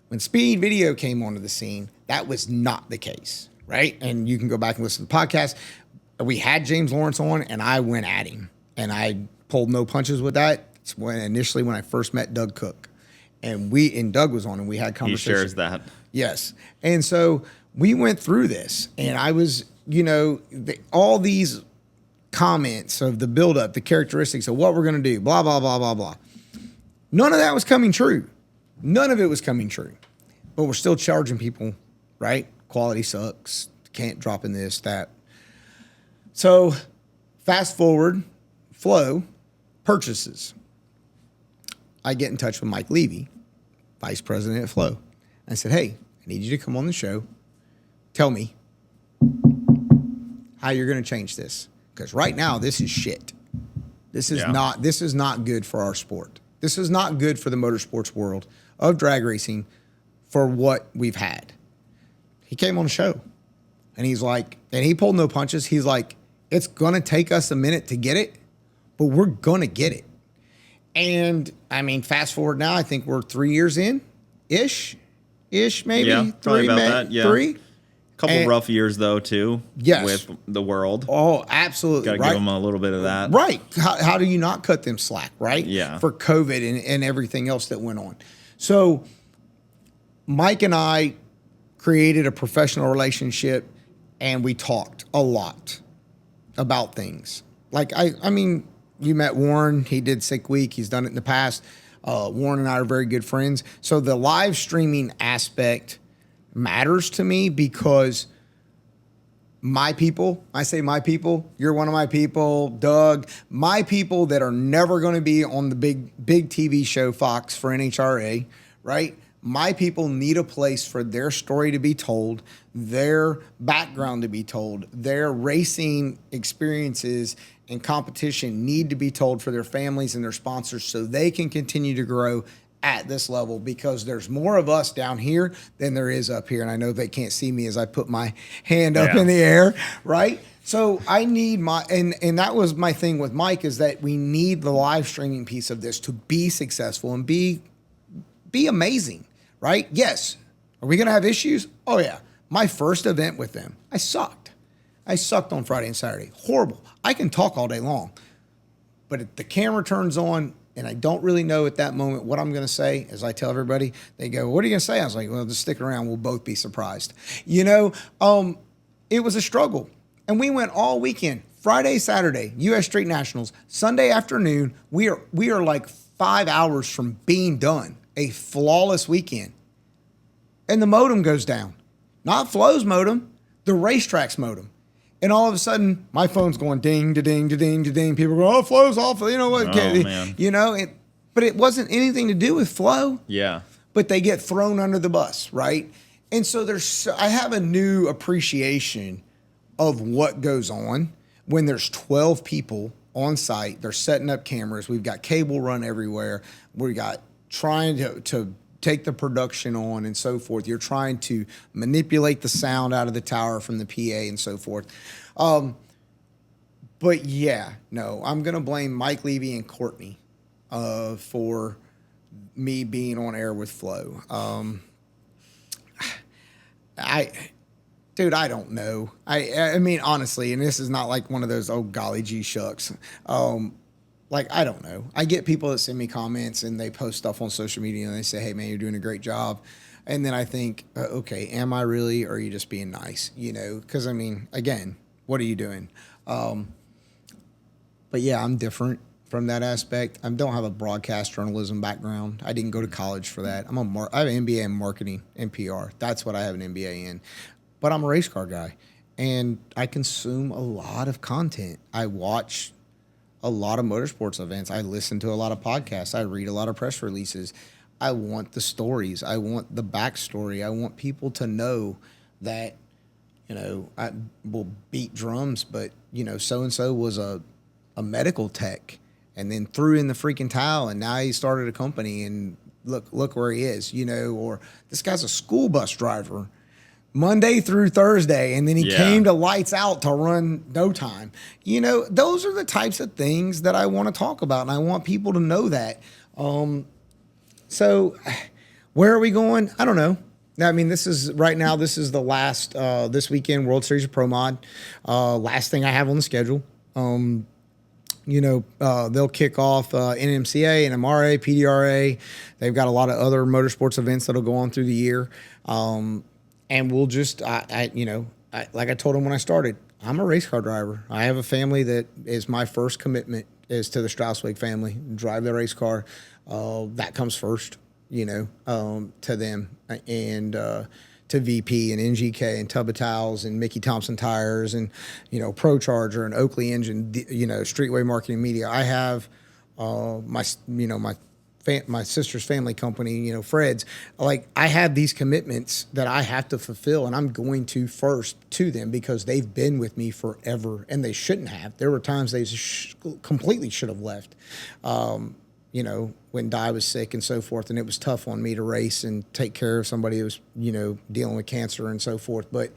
When speed video came onto the scene, that was not the case, right? And you can go back and listen to the podcast. We had James Lawrence on, and I went at him, and I pulled no punches with that. It's initially when I first met Doug Cook. And Doug was on, and we had conversations. He shares that. Yes. And so we went through this, and I was, all these comments of the buildup, the characteristics of what we're going to do, blah, blah, blah, blah, blah. None of that was coming true. None of it was coming true. But we're still charging people, right? Quality sucks. Can't drop in this, that. So fast forward, Flo purchases. I get in touch with Mike Levy, vice president at Flo. I said, hey, I need you to come on the show. Tell me how you're going to change this. Because right now, this is shit. This is not good for our sport. This is not good for the motorsports world of drag racing for what we've had. He came on the show, and he's like, and he pulled no punches. He's like, it's going to take us a minute to get it, but we're going to get it. And I mean, fast forward now, I think we're 3 years in, ish, maybe. Yeah, probably about that. Yeah. 3. Couple rough years though too. Yes. With the world. Oh, absolutely. Got to give them a little bit of that. Right. How do you not cut them slack, right? Yeah. For COVID and everything else that went on. So Mike and I created a professional relationship, and we talked a lot about things. Like, I mean, you met Warren. He did Sick Week. He's done it in the past. Warren and I are very good friends. So the live streaming aspect matters to me because my people, I say my people, you're one of my people, Doug, my people that are never going to be on the big TV show Fox for NHRA, right? My people need a place for their story to be told, their background to be told, their racing experiences and competition need to be told for their families and their sponsors so they can continue to grow at this level, because there's more of us down here than there is up here. And I know they can't see me as I put my hand up in the air, right? So I need and that was my thing with Mike, is that we need the live streaming piece of this to be successful and be amazing, right? Yes. Are we going to have issues? Oh yeah. My first event with them, I sucked. I sucked on Friday and Saturday. Horrible. I can talk all day long, but if the camera turns on and I don't really know at that moment what I'm going to say, as I tell everybody, they go, "What are you going to say?" I was like, "Well, just stick around. We'll both be surprised." You know, it was a struggle. And we went all weekend, Friday, Saturday, U.S. Street Nationals, Sunday afternoon. We are like 5 hours from being done. A flawless weekend. And the modem goes down. Not Flo's modem, the racetrack's modem. And all of a sudden, my phone's going ding, da ding, da ding, da ding. People go, "Oh, Flo's off." You know what? Oh, man. You know, but it wasn't anything to do with Flo. Yeah. But they get thrown under the bus, right? And so I have a new appreciation of what goes on when there's 12 people on site. They're setting up cameras. We've got cable run everywhere. We got trying to take the production on and so forth. You're trying to manipulate the sound out of the tower from the PA and so forth. But yeah, no, I'm going to blame Mike Levy and Courtney for me being on air with Flo. Dude, I don't know. I mean, honestly, and this is not like one of those, "Oh, golly gee shucks." Like, I don't know. I get people that send me comments and they post stuff on social media and they say, "Hey, man, you're doing a great job." And then I think, okay, am I really, or are you just being nice? You know, because, I mean, again, what are you doing? But yeah, I'm different from that aspect. I don't have a broadcast journalism background. I didn't go to college for that. I have an MBA in marketing and PR. That's what I have an MBA in. But I'm a race car guy, and I consume a lot of content. I watch a lot of motorsports events. I listen to a lot of podcasts. I read a lot of press releases. I want the stories. I want the backstory. I want people to know that, you know, I will beat drums, but, you know, so-and-so was a medical tech and then threw in the freaking towel, and now he started a company, and look where he is, you know, or this guy's a school bus driver Monday through Thursday, and then he came to Lights Out to run No Time. You know, those are the types of things that I want to talk about, and I want people to know that. So where are we going? I don't know. I mean, this is the last, this weekend, World Series of Pro Mod. Last thing I have on the schedule. You know, they'll kick off NMCA, NMRA, PDRA. They've got a lot of other motorsports events that'll go on through the year. And we'll just, like I told him when I started, I'm a race car driver. I have a family that is my first commitment is to the Strauswig family. Drive the race car. That comes first, you know, to them and to VP and NGK and Tubba Towels and Mickey Thompson Tires and, you know, Pro Charger and Oakley Engine, you know, Streetway Marketing Media. I have my sister's family company, you know, Fred's. Like, I have these commitments that I have to fulfill, and I'm going to first to them because they've been with me forever, and they shouldn't have. There were times they completely should have left, you know, when Di was sick and so forth, and it was tough on me to race and take care of somebody who was, you know, dealing with cancer and so forth. But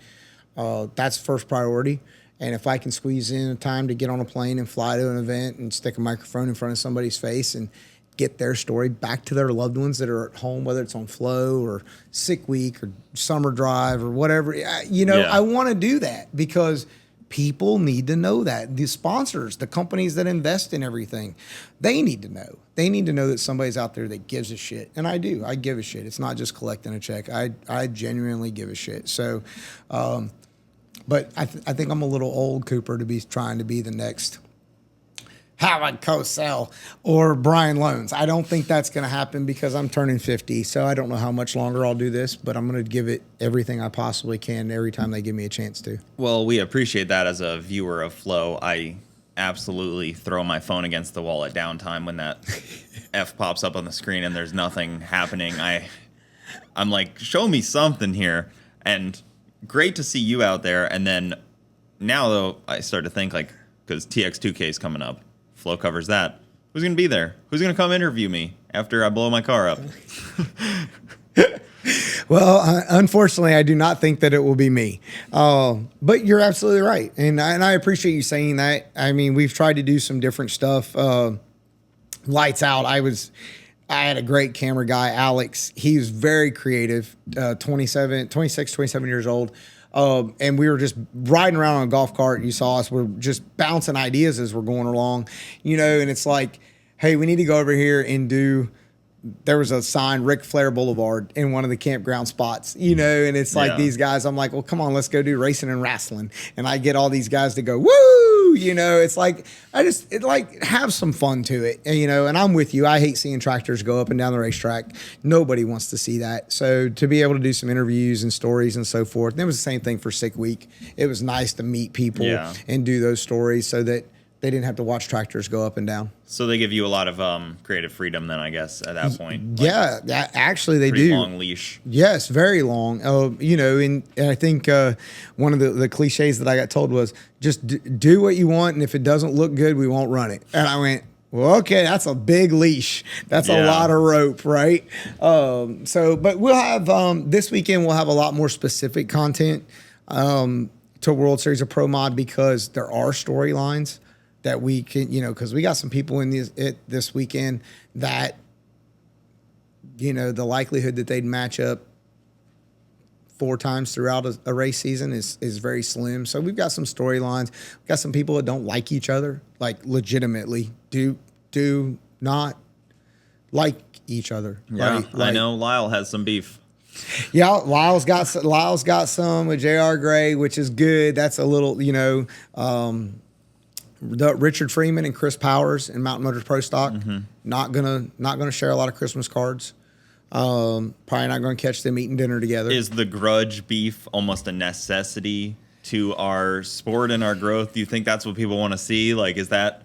that's first priority. And if I can squeeze in a time to get on a plane and fly to an event and stick a microphone in front of somebody's face and get their story back to their loved ones that are at home, whether it's on Flow or sick week or summer drive or whatever, you know, I want to do that because people need to know that. The sponsors, the companies that invest in everything, they need to know. They need to know that somebody's out there that gives a shit. And I do. I give a shit. It's not just collecting a check. I genuinely give a shit. So, but I think I'm a little old, Cooper, to be trying to be the next Howard Cosell or Brian Loans. I don't think that's going to happen because I'm turning 50. So I don't know how much longer I'll do this, but I'm going to give it everything I possibly can every time they give me a chance to. Well, we appreciate that as a viewer of Flow. I absolutely throw my phone against the wall at downtime when that F pops up on the screen and there's nothing happening. I'm like, show me something here. And great to see you out there. And then now, though, I start to think, like, because TX2K is coming up, Flo covers that. Who's going to be there? Who's going to come interview me after I blow my car up? Well, unfortunately, I do not think that it will be me. But you're absolutely right. And I appreciate you saying that. I mean, we've tried to do some different stuff. Lights out. I had a great camera guy, Alex. He was very creative, 26, 27 years old. And we were just riding around on a golf cart. You saw us. We're just bouncing ideas as we're going along, you know, and it's like, hey, we need to go over here and do. There was a sign, Ric Flair Boulevard, in one of the campground spots, you know, and it's like these guys, I'm like, well, come on, let's go do racing and wrestling. And I get all these guys to go, woo, you know, it's like, have some fun to it, and, you know, and I'm with you. I hate seeing tractors go up and down the racetrack. Nobody wants to see that. So to be able to do some interviews and stories and so forth, and it was the same thing for Sick Week. It was nice to meet people and do those stories so that they didn't have to watch tractors go up and down. So they give you a lot of creative freedom then, I guess, at that point. Yeah, actually they do. Long leash. Yes, very long. You know, and I think one of the cliches that I got told was, just do what you want, and if it doesn't look good, we won't run it. And I went, well, okay, that's a big leash. That's a lot of rope, right? But we'll have, this weekend, we'll have a lot more specific content to World Series of Pro Mod, because there are storylines that we can, you know, because we got some people in this weekend that, you know, the likelihood that they'd match up 4 times throughout a race season is very slim. So we've got some storylines. We've got some people that don't like each other, like legitimately do not like each other. Yeah, right? Like, I know Lyle has some beef. Yeah, Lyle's got some with JR Gray, which is good. That's a little, you know, Richard Freeman and Chris Powers in Mountain Motors Pro Stock, not gonna share a lot of Christmas cards. Probably not gonna catch them eating dinner together. Is the grudge beef almost a necessity to our sport and our growth? Do you think that's what people want to see? Like, is that,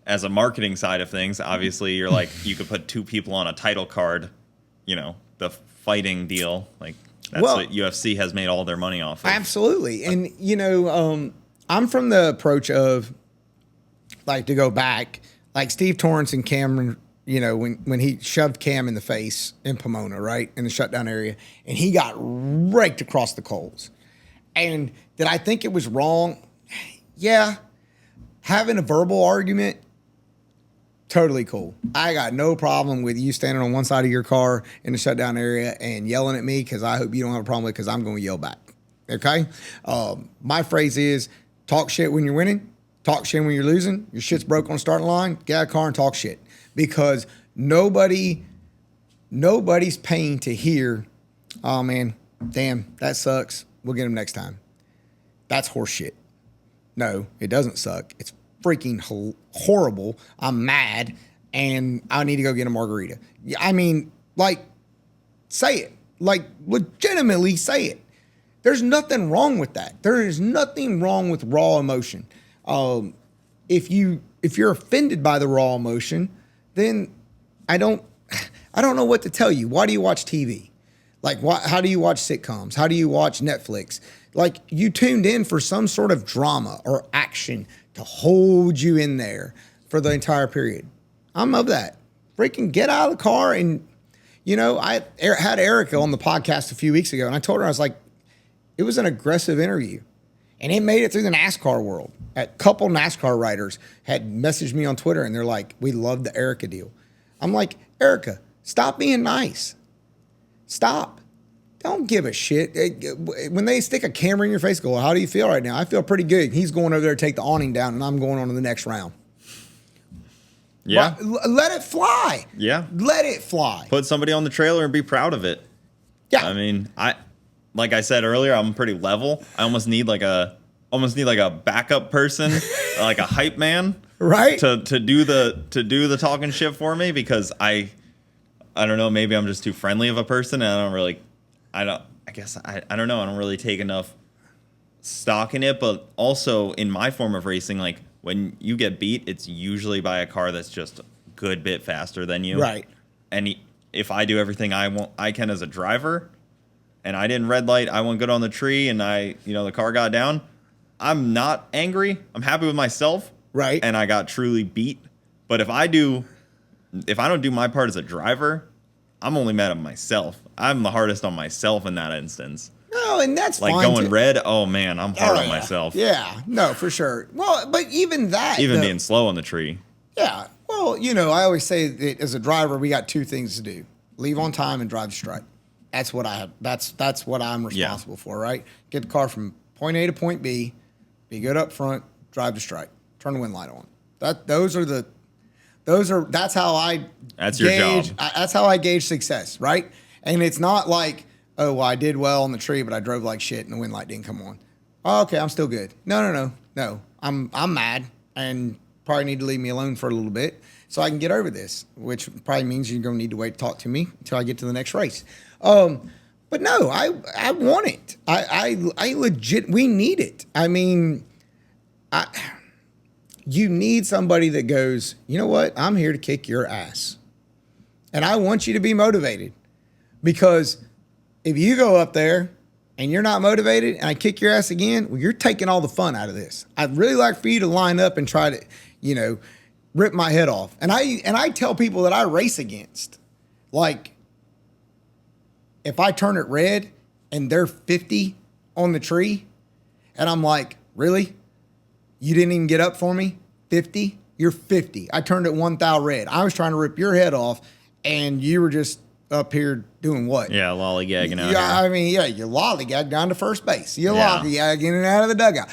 as a marketing side of things, obviously you're like, you could put 2 people on a title card, you know, the fighting deal. Like, that's what UFC has made all their money off of. Absolutely. And, you know, I'm from the approach of, like, to go back, like Steve Torrance and Cameron, you know, when he shoved Cam in the face in Pomona, right, in the shutdown area, and he got raked across the coals. And did I think it was wrong? Yeah. Having a verbal argument, totally cool. I got no problem with you standing on one side of your car in the shutdown area and yelling at me, because I hope you don't have a problem with it, because I'm going to yell back. Okay? My phrase is, talk shit when you're winning. Talk shit when you're losing. Your shit's broke on the starting line. Get out of the car and talk shit. Because nobody's paying to hear, oh, man, damn, that sucks. We'll get him next time. That's horse shit. No, it doesn't suck. It's freaking horrible. I'm mad, and I need to go get a margarita. I mean, like, say it. Like, legitimately say it. There's nothing wrong with that. There is nothing wrong with raw emotion. If you're offended by the raw emotion, then I don't know what to tell you. Why do you watch TV? Like, how do you watch sitcoms? How do you watch Netflix? Like, you tuned in for some sort of drama or action to hold you in there for the entire period. I'm of that. Freaking get out of the car. And, you know, I had Erica on the podcast a few weeks ago, and I told her, I was like, it was an aggressive interview. And it made it through the NASCAR world. A couple NASCAR writers had messaged me on Twitter, and they're like, we love the Erica deal. I'm like, Erica, stop being nice. Stop. Don't give a shit. When they stick a camera in your face, go, how do you feel right now? I feel pretty good. He's going over there to take the awning down, and I'm going on to the next round. Yeah. Let it fly. Yeah. Let it fly. Put somebody on the trailer and be proud of it. Yeah. I mean, like I said earlier, I'm pretty level. I almost need like a backup person, like a hype man, right? To do the talking shit for me, because I don't know, maybe I'm just too friendly of a person, and I don't really take enough stock in it. But also in my form of racing, like, when you get beat, it's usually by a car that's just a good bit faster than you. Right. And if I do everything I can as a driver, and I didn't red light, I went good on the tree, and the car got down, I'm not angry. I'm happy with myself. Right. And I got truly beat. But if I don't do my part as a driver, I'm only mad at myself. I'm the hardest on myself in that instance. No, and that's like fine going red. Oh man, I'm hard on myself. Yeah, no, for sure. Well, but even that, being slow on the tree. Yeah. Well, I always say that as a driver, we got two things to do: leave on time and drive the stripe. That's what I have. That's what I'm responsible for, right? Get the car from point A to point B, be good up front, drive the stripe, turn the wind light on. That's how I. That's gauge, your job. That's how I gauge success, right? And it's not like, oh, well, I did well on the tree, but I drove like shit and the wind light didn't come on. Oh, okay, I'm still good. No. I'm mad and probably need to leave me alone for a little bit so I can get over this, which probably means you're going to need to wait to talk to me until I get to the next race. But no, I want it. I legit, we need it. I mean, you need somebody that goes, you know what? I'm here to kick your ass. And I want you to be motivated, because if you go up there and you're not motivated and I kick your ass again, well, you're taking all the fun out of this. I'd really like for you to line up and try to, rip my head off. And I tell people that I race against, like, if I turn it red and they're 50 on the tree and I'm like, really? You didn't even get up for me? 50? You're 50. I turned it 1,000 red. I was trying to rip your head off and you were just up here doing what? Yeah, lollygagging out here. I mean, you lollygag down to first base. You lollygag in and out of the dugout.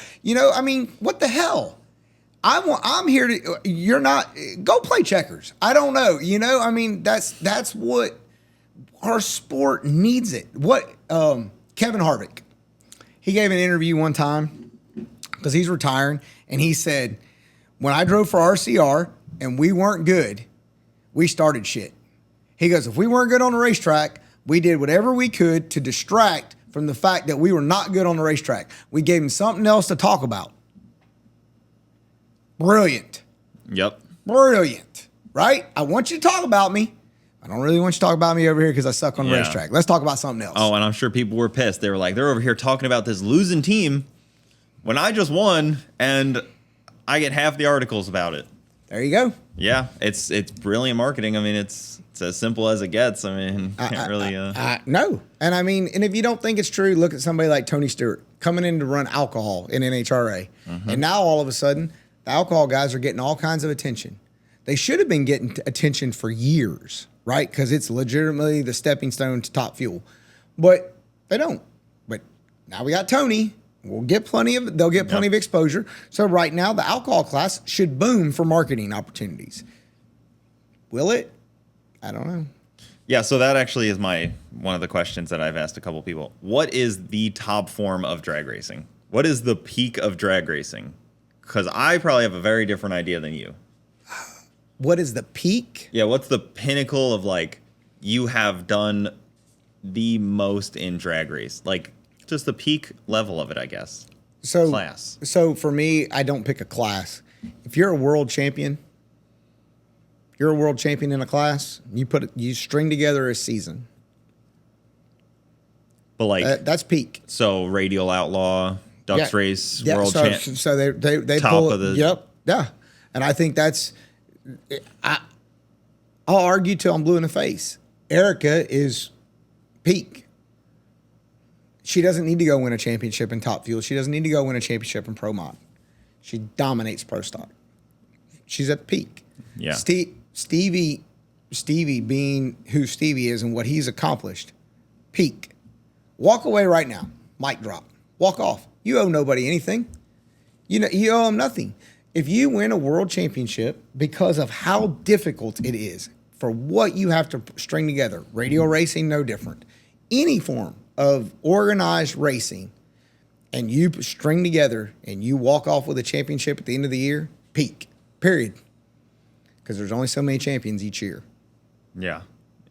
I mean, what the hell? I'm here to, you're not, go play checkers. I don't know. I mean, that's what our sport needs it. What, Kevin Harvick, he gave an interview one time because he's retiring, and he said, when I drove for RCR and we weren't good, we started shit. He goes, if we weren't good on the racetrack, we did whatever we could to distract from the fact that we were not good on the racetrack. We gave him something else to talk about. Brilliant. Yep. Brilliant. Right? I want you to talk about me. I don't really want you to talk about me over here because I suck on the racetrack. Let's talk about something else. Oh, and I'm sure people were pissed. They were like, they're over here talking about this losing team when I just won and I get half the articles about it. There you go. Yeah, it's brilliant marketing. I mean, it's as simple as it gets. I mean, can't really. No. And I mean, and if you don't think it's true, look at somebody like Tony Stewart coming in to run alcohol in NHRA. Mm-hmm. And now all of a sudden, the alcohol guys are getting all kinds of attention. They should have been getting attention for years, right? Because it's legitimately the stepping stone to top fuel. But they don't. But now we got Tony. They'll get plenty of exposure. So right now, the alcohol class should boom for marketing opportunities. Will it? I don't know. Yeah, so that actually is one of the questions that I've asked a couple people. What is the top form of drag racing? What is the peak of drag racing? Because I probably have a very different idea than you. What is the peak? Yeah, what's the pinnacle of, like, you have done the most in drag race? Like, just the peak level of it, I guess. Class. So for me, I don't pick a class. If you're a world champion, in a class, you string together a season. But like that's peak. So Radial Outlaw, Ducks Race, World Champ. So they top pull of the. Yep. Yeah. And I think that's. I'll argue till I'm blue in the face. Erica is peak. She doesn't need to go win a championship in Top Fuel. She doesn't need to go win a championship in Pro Mod. She dominates Pro Stock. She's at peak. Yeah. Stevie being who Stevie is and what he's accomplished, peak. Walk away right now. Mic drop. Walk off. You owe nobody anything. You owe them nothing. If you win a world championship because of how difficult it is for what you have to string together, radial racing, no different. Any form of organized racing, and you string together and you walk off with a championship at the end of the year, peak, period. Because there's only so many champions each year. Yeah,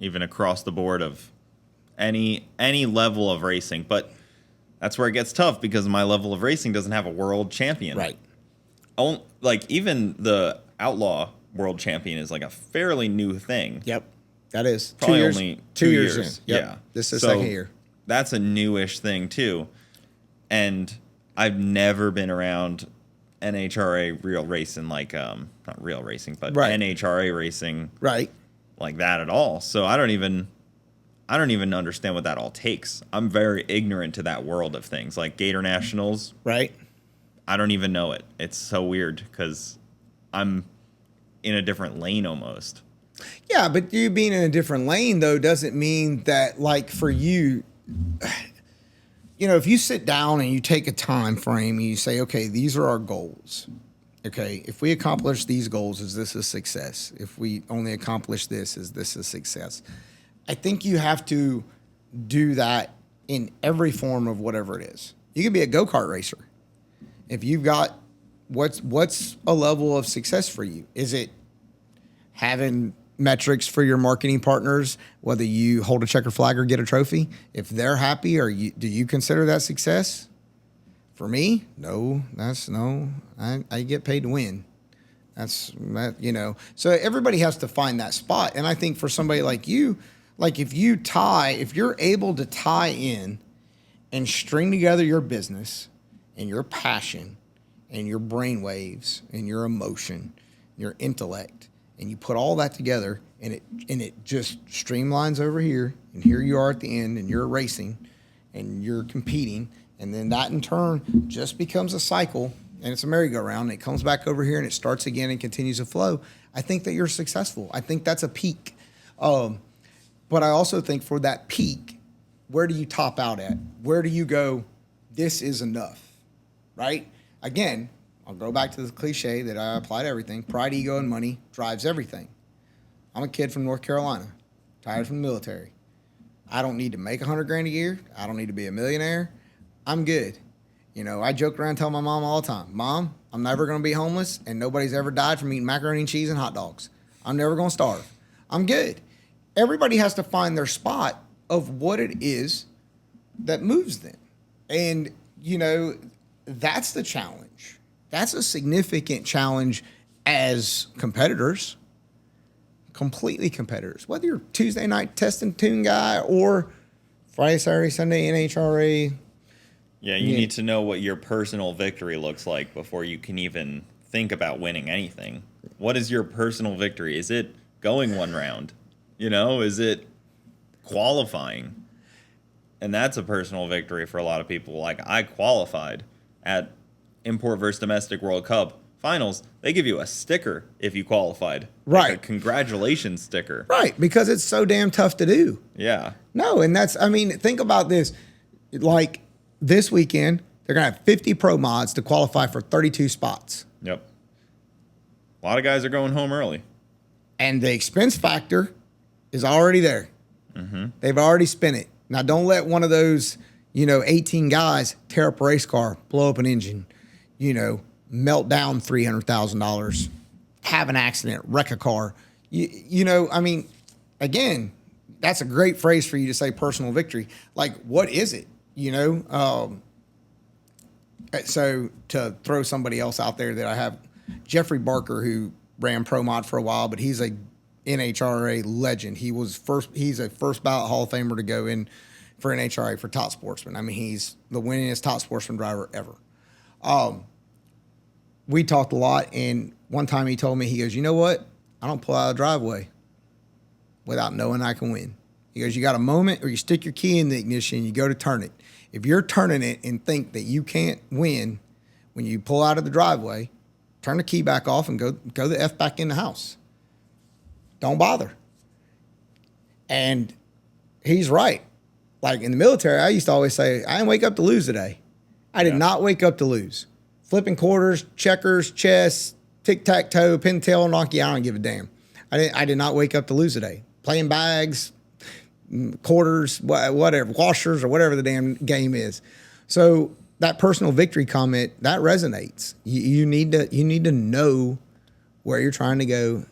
even across the board of any level of racing. But that's where it gets tough because my level of racing doesn't have a world champion. Right. Like even the Outlaw world champion is like a fairly new thing. Yep. That is probably 2 years, only 2 years in. years. Yep. Yeah, This is the second year. That's a newish thing too, and I've never been around NHRA real racing, like not real racing, but NHRA racing, right, like that at all. So I don't even understand what that all takes. I'm very ignorant to that world of things, like Gator Nationals. Right. I don't even know it. It's so weird because I'm in a different lane almost. Yeah, but you being in a different lane, though, doesn't mean that, like, for you, you know, if you sit down and you take a time frame and you say, okay, these are our goals. Okay, if we accomplish these goals, is this a success? If we only accomplish this, is this a success? I think you have to do that in every form of whatever it is. You can be a go-kart racer. If you've got, what's a level of success for you? Is it having metrics for your marketing partners, whether you hold a checker flag or get a trophy? If they're happy, do you consider that success? For me, no. I get paid to win. That's that, you know. So everybody has to find that spot. And I think for somebody like you, like if you're able to tie in and string together your business and your passion and your brainwaves and your emotion, your intellect, and you put all that together, and it just streamlines over here, and here you are at the end, and you're racing, and you're competing, and then that in turn just becomes a cycle, and it's a merry-go-round, and it comes back over here, and it starts again and continues to flow. I think that you're successful. I think that's a peak. But I also think for that peak, where do you top out at? Where do you go, this is enough, right? Again, I'll go back to the cliche that I apply to everything. Pride, ego, and money drives everything. I'm a kid from North Carolina, retired from the military. I don't need to make $100,000 a year. I don't need to be a millionaire. I'm good. You know, I joke around and tell my mom all the time, Mom, I'm never going to be homeless, and nobody's ever died from eating macaroni and cheese and hot dogs. I'm never going to starve. I'm good. Everybody has to find their spot of what it is that moves them. And, you know, that's the challenge. That's a significant challenge as competitors, completely competitors. Whether you're Tuesday night test and tune guy or Friday, Saturday, Sunday, NHRA. Yeah, you need to know what your personal victory looks like before you can even think about winning anything. What is your personal victory? Is it going one round? You know, is it qualifying? And that's a personal victory for a lot of people. Like, I qualified at Import versus Domestic World Cup finals. They give you a sticker if you qualified. Right. Like a congratulations sticker. Right, because it's so damn tough to do. Yeah. No, and that's, I mean, think about this. Like, this weekend, they're going to have 50 pro mods to qualify for 32 spots. Yep. A lot of guys are going home early. And the expense factor is already there. Mm-hmm. They've already spent it. Now, don't let one of those, 18 guys tear up a race car, blow up an engine, melt down $300,000, have an accident, wreck a car. Again, that's a great phrase for you to say personal victory. Like, what is it? So to throw somebody else out there that I have, Jeffrey Barker, who ran Pro Mod for a while, but he's a NHRA legend. He's a first ballot Hall of Famer to go in for NHRA for top sportsman. I mean, he's the winningest top sportsman driver ever. We talked a lot, and one time he told me, he goes, you know what? I don't pull out of the driveway without knowing I can win. He goes, you got a moment, or you stick your key in the ignition, you go to turn it. If you're turning it and think that you can't win when you pull out of the driveway, turn the key back off and go the F back in the house. Don't bother. And he's right. Like in the military, I used to always say, I didn't wake up to lose today. I did not wake up to lose. Flipping quarters, checkers, chess, tic-tac-toe, pin-tail, knock you out, I don't give a damn. I did not wake up to lose today. Playing bags, quarters, whatever, washers, or whatever the damn game is. So that personal victory comment, that resonates. You need to know where you're trying to go.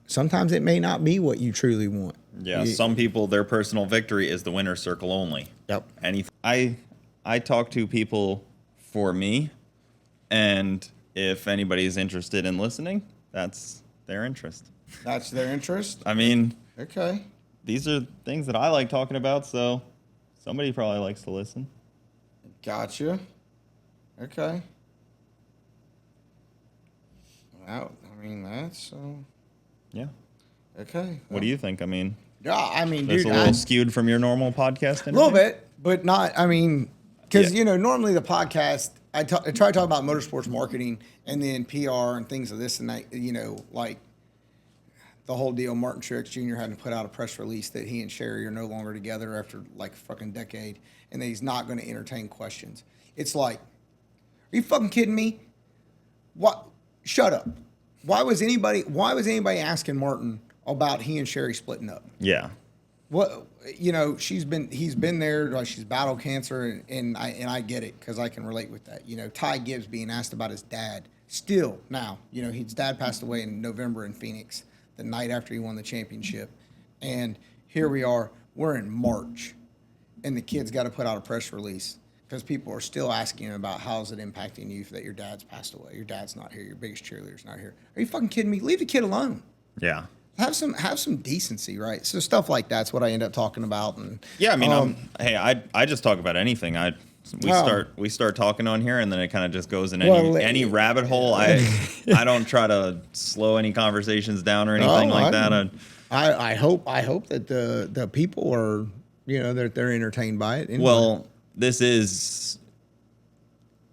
Sometimes it may not be what you truly want. Yeah, some people, their personal victory is the winner's circle only. Yep. I talk to people for me, and if anybody is interested in listening, that's their interest. That's their interest? I mean, okay. these are things that I like talking about, so somebody probably likes to listen. Gotcha. Okay. Wow. I mean, that's Yeah. okay. What do you think? I mean, Yeah, I mean, it's dude, a little skewed from your normal podcast interview? a little bit, but not. I mean, because Yeah. normally the podcast, I try to talk about motorsports marketing and then PR and things of this and that. Like the whole deal. Martin Truex Jr. had to put out a press release that he and Sherry are no longer together after like a fucking decade, and that he's not going to entertain questions. It's like, are you fucking kidding me? What? Shut up. Why was anybody asking Martin about he and Sherry splitting up? Yeah. What he's been there, like she's battled cancer, and I get it because I can relate with that. Ty Gibbs being asked about his dad still now. His dad passed away in November in Phoenix, the night after he won the championship, and here we are. We're in March, and the kid's got to put out a press release because people are still asking him about how's it impacting you that your dad's passed away. Your dad's not here. Your biggest cheerleader's not here. Are you fucking kidding me? Leave the kid alone. Yeah. Have some decency, right? So stuff like that's what I end up talking about. And yeah, I mean, I just talk about anything. We start talking on here, and then it kind of just goes in any rabbit hole. I don't try to slow any conversations down or anything like that. I hope that the people are they're entertained by it. Anyway. Well, this is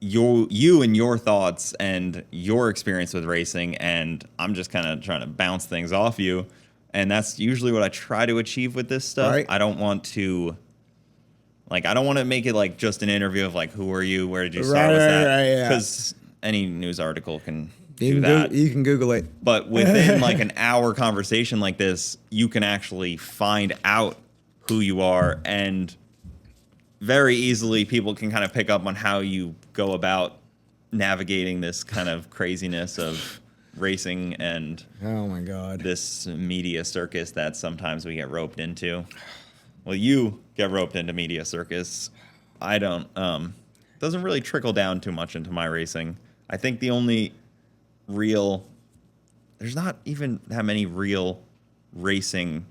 you and your thoughts and your experience with racing, and I'm just kind of trying to bounce things off you, and that's usually what I try to achieve with this stuff. Right. I don't want to make it like just an interview of like, who are you, where did you start with that, because any news article can do that. You can Google it, but within like an hour conversation like this, you can actually find out who you are, and very easily people can kind of pick up on how you go about navigating this kind of craziness of racing and oh my god, this media circus that sometimes we get roped into. Well, you get roped into media circus. I don't. Doesn't really trickle down too much into my racing. I think the only there's not even that many real racing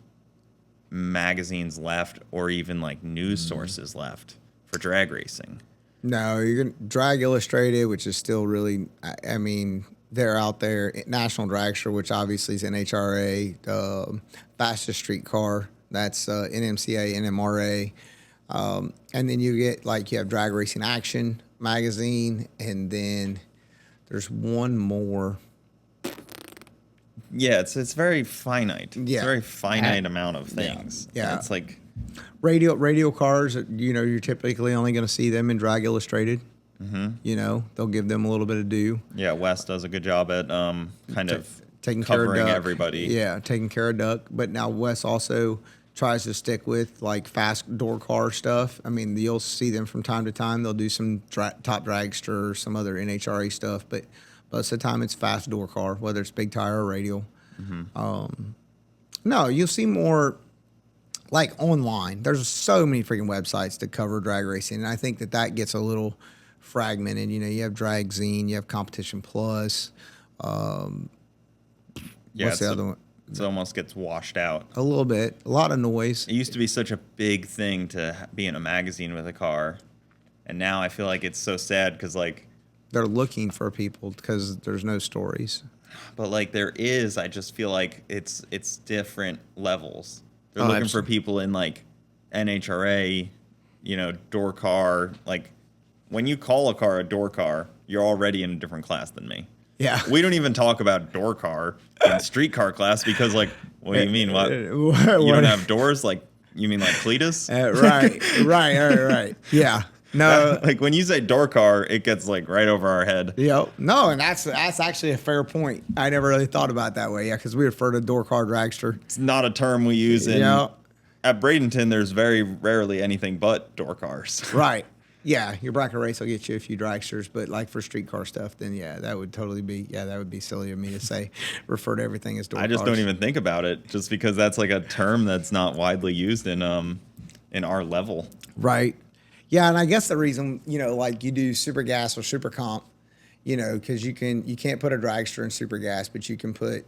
magazines left, or even like news sources left for drag racing. No, you're gonna Drag Illustrated, which is still really, I mean, they're out there. National Dragster, which obviously is NHRA, fastest street car, that's NMCA, NMRA, and then you have Drag Racing Action magazine, and then there's one more. Yeah, it's very finite. Yeah. It's a very finite amount of things. Yeah. It's like radio cars, you're typically only going to see them in Drag Illustrated. Mm-hmm. They'll give them a little bit of due. Yeah, Wes does a good job at kind of taking covering care of Duck. Everybody. Yeah, taking care of Duck. But now Wes also tries to stick with like fast door car stuff. I mean, you'll see them from time to time. They'll do some Top Dragster or some other NHRA stuff, but most of the time it's fast door car, whether it's big tire or radial. Mm-hmm. No, you'll see more like online. There's so many freaking websites that cover drag racing, and I think that gets a little fragmented. You have Drag Zine, you have Competition Plus. What's the other one? It almost gets washed out. A little bit. A lot of noise. It used to be such a big thing to be in a magazine with a car, and now I feel like it's so sad because like they're looking for people because there's no stories. But like there is, I just feel like it's different levels. They're looking for people in like NHRA, door car. Like when you call a car a door car, you're already in a different class than me. Yeah. We don't even talk about door car in street car class because like, what do you mean? What? You don't have doors? Like, you mean like Cletus? Right. Yeah. No, like when you say door car, it gets like right over our head. Yep. No, and that's actually a fair point. I never really thought about it that way. Yeah, because we refer to door car dragster. It's not a term we use in. At Bradenton, there's very rarely anything but door cars. Right. Yeah, your bracket race will get you a few dragsters, but like for street car stuff, then that would totally be that would be silly of me to say refer to everything as door cars. I just don't even think about it, just because that's like a term that's not widely used in our level. Right. Yeah, and I guess the reason, like you do super gas or super comp, because you can't put a dragster in super gas, but you can put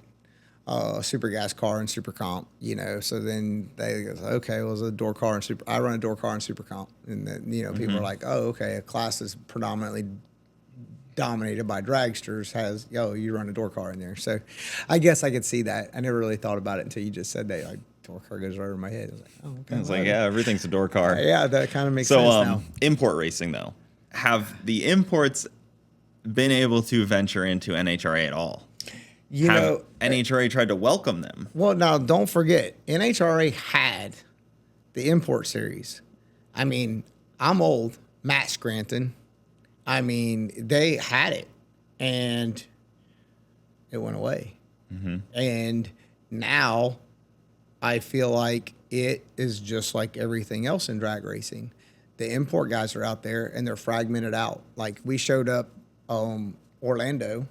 super gas car and super comp, you know. So then they go, okay, well, it's a door car and super. I run a door car and super comp, and then, you know, people are like, oh, okay, a class is predominantly dominated by dragsters has, you run a door car in there. So I guess I could see that. I never really thought about it until you just said that. Like, door car goes right over my head. I was like, oh, okay. It's like, yeah, everything's a door car. Yeah, that kind of makes sense now. Import racing though, have the imports been able to venture into NHRA at all? Have NHRA tried to welcome them? Well, now don't forget, NHRA had the import series. I mean, I'm old, Matt Scranton. I mean, they had it, and it went away. And now I feel like it is just like everything else in drag racing. The import guys are out there, and they're fragmented out. Like, we showed up Orlando.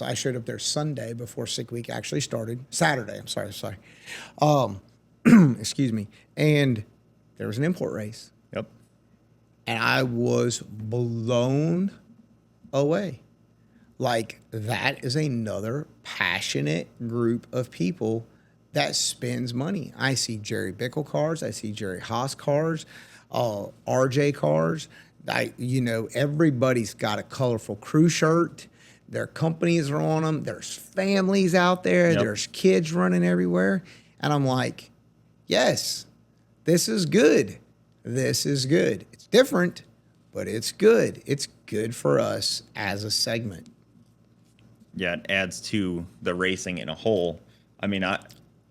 I showed up there Sunday before Sick Week actually started. Saturday, I'm sorry. Excuse me. And there was an import race. Yep. And I was blown away. Like, that is another passionate group of people that spends money. I see Jerry Bickle cars. I see Jerry Haas cars, RJ cars. Everybody's got a colorful crew shirt. Their companies are on them. There's families out there. Yep. There's kids running everywhere. And I'm like, yes, this is good. This is good. It's different, but it's good. It's good for us as a segment. Yeah, it adds to the racing in a whole. I mean,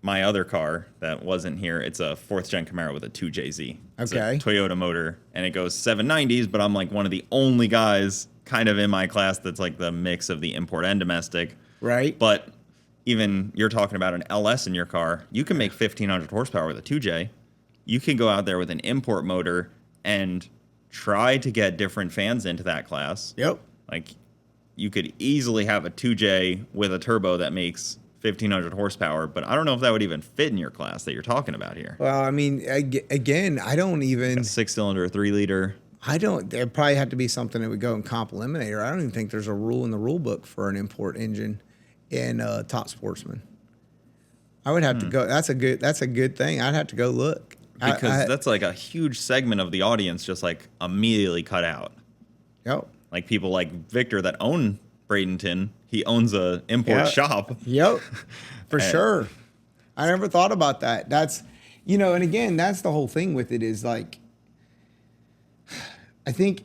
my other car that wasn't here, it's a 4th gen Camaro with a 2JZ. It's a Toyota motor, and it goes 790s, but I'm like one of the only guys kind of in my class that's like the mix of the import and domestic. Right. But even you're talking about an LS in your car, you can make 1,500 horsepower with a 2J. You can go out there with an import motor and try to get different fans into that class. Yep. Like, you could easily have a 2J with a turbo that makes 1,500 horsepower, but I don't know if that would even fit in your class that you're talking about here. Well, I mean, again, I don't even... A 6-cylinder, 3-liter. There probably have to be something that would go in comp eliminator. I don't even think there's a rule in the rule book for an import engine in Top Sportsman. I would have to go. That's a good thing. I'd have to go look. Because that's like a huge segment of the audience just like immediately cut out. Yep. Like people like Victor that own Bradenton, he owns a import shop. Yep, for sure. I never thought about that. That's, and again, that's the whole thing with it is like, I think,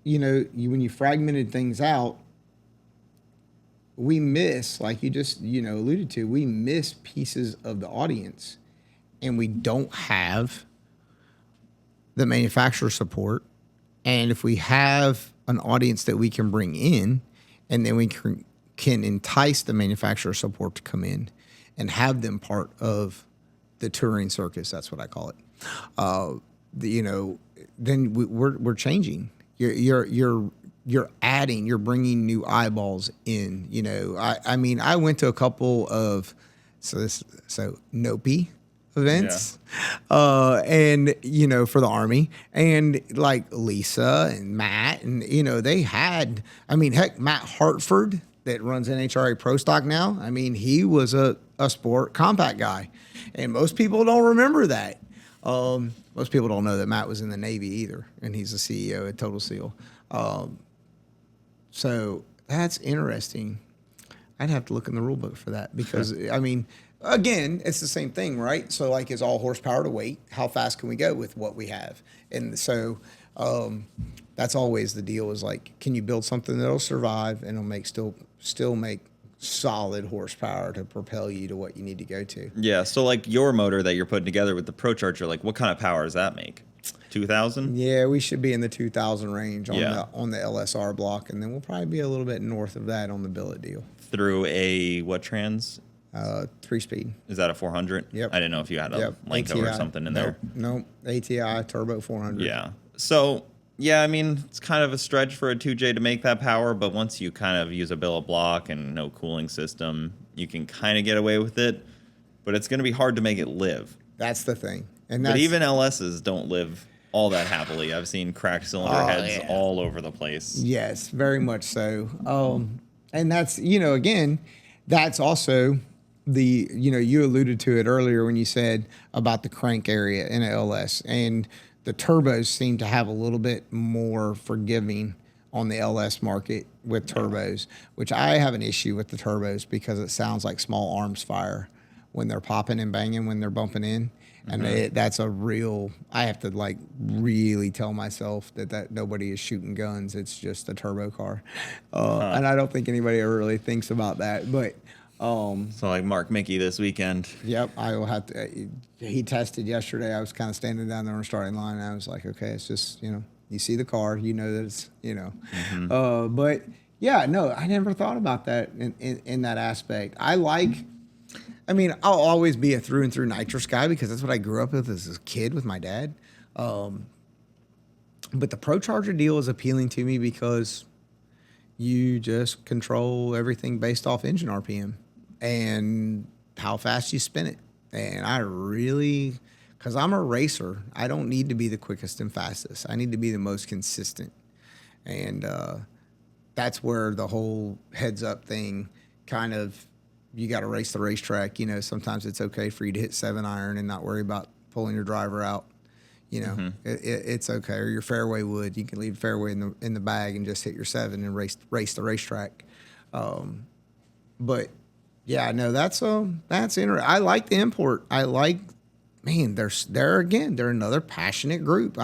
when you fragmented things out, we miss, like you just, alluded to, we miss pieces of the audience, and we don't have the manufacturer support. And if we have an audience that we can bring in, and then we can entice the manufacturer support to come in and have them part of the touring circus, that's what I call it. Then we're changing. You're adding. You're bringing new eyeballs in. I mean, I went to a couple of NOPE events, and for the Army, and like Lisa and Matt, and they had. I mean, heck, Matt Hartford that runs NHRA Pro Stock now. I mean, he was a sport compact guy, and most people don't remember that. Most people don't know that Matt was in the Navy either, and he's the CEO at Total Seal. So that's interesting. I'd have to look in the rule book for that because, I mean, again, it's the same thing, right? So, like, is all horsepower to weight? How fast can we go with what we have? And so that's always the deal is, like, can you build something that'll survive and it'll make still make solid horsepower to propel you to what you need to go to? Yeah, so, like, your motor that you're putting together with the Pro Charger, like, what kind of power does that make? 2,000? Yeah, we should be in the 2,000 range on the LSR block, and then we'll probably be a little bit north of that on the billet deal. Through a what trans? 3-speed. Is that a 400? Yep. I didn't know if you had a Lenko or something in there. No, ATI turbo 400. Yeah. So, yeah, I mean, it's kind of a stretch for a 2J to make that power, but once you kind of use a billet block and no cooling system, you can kind of get away with it, but it's going to be hard to make it live. That's the thing. But even LSs don't live all that happily. I've seen cracked cylinder heads all over the place. Yes, very much so. And that's, again, that's also you alluded to it earlier when you said about the crank area in a LS, and the turbos seem to have a little bit more forgiving on the LS market with turbos, which I have an issue with the turbos because it sounds like small arms fire when they're popping and banging when they're bumping in. And that's a real, I have to like really tell myself that nobody is shooting guns. It's just a turbo car. And I don't think anybody ever really thinks about that. But so like Mark Mickey this weekend. Yep, I will have to. He tested yesterday. I was kind of standing down there on the starting line, and I was like, okay, it's just, you see the car, you know that it's, but yeah, no, I never thought about that in that aspect. I'll always be a through and through nitrous guy because that's what I grew up with as a kid with my dad. But the Pro Charger deal is appealing to me because you just control everything based off engine RPM and how fast you spin it. And I really, because I'm a racer, I don't need to be the quickest and fastest. I need to be the most consistent. And that's where the whole heads up thing kind of, you got to race the racetrack. Sometimes it's okay for you to hit 7-iron and not worry about pulling your driver out. It's okay. Or your fairway wood. You can leave the fairway in the bag and just hit your 7 and race the racetrack. But yeah, no, that's interesting. I like the import. They're another passionate group.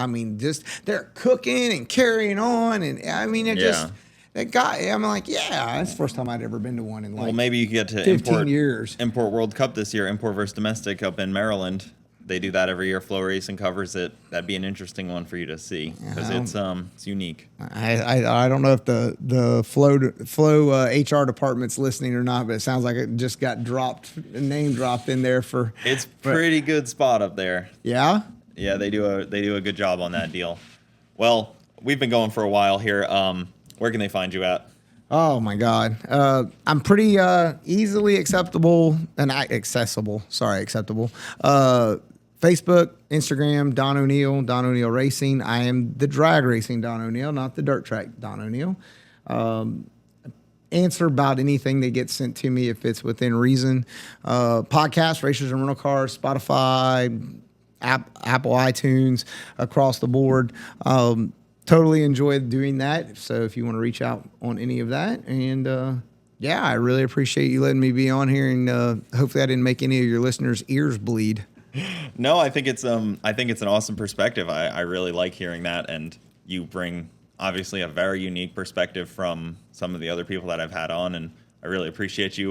They're cooking and carrying on, and just. That guy, I'm like, yeah, that's the first time I'd ever been to one in like maybe you get to 15 years. Import World Cup this year, import versus domestic up in Maryland. They do that every year. FloRacing covers it. That'd be an interesting one for you to see because it's unique. I don't know if the Flow HR department's listening or not, but it sounds like it just got name dropped in there for. It's pretty good spot up there. Yeah. Yeah, they do a good job on that deal. Well, we've been going for a while here. Where can they find you at? Oh my God, I'm pretty easily acceptable and accessible. Sorry, acceptable. Facebook, Instagram, Don ONeal Racing. I am the drag racing Don ONeal, not the dirt track Don ONeal. Answer about anything that gets sent to me if it's within reason. Podcast, Racers and Rental Cars, Spotify, Apple iTunes, across the board. Totally enjoyed doing that. So if you want to reach out on any of that, and I really appreciate you letting me be on here, and hopefully I didn't make any of your listeners' ears bleed. No, I think it's an awesome perspective. I really like hearing that, and you bring obviously a very unique perspective from some of the other people that I've had on, and I really appreciate you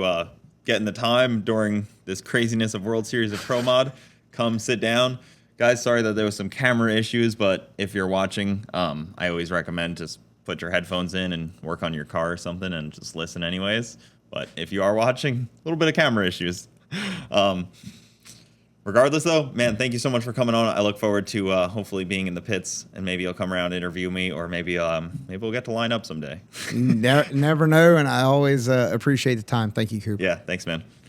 getting the time during this craziness of World Series of Pro Mod. Come sit down. Guys, sorry that there was some camera issues, but if you're watching, I always recommend just put your headphones in and work on your car or something and just listen anyways. But if you are watching, a little bit of camera issues. Regardless, though, man, thank you so much for coming on. I look forward to hopefully being in the pits, and maybe you'll come around and interview me, or maybe we'll get to line up someday. Never know, and I always appreciate the time. Thank you, Coop. Yeah, thanks, man.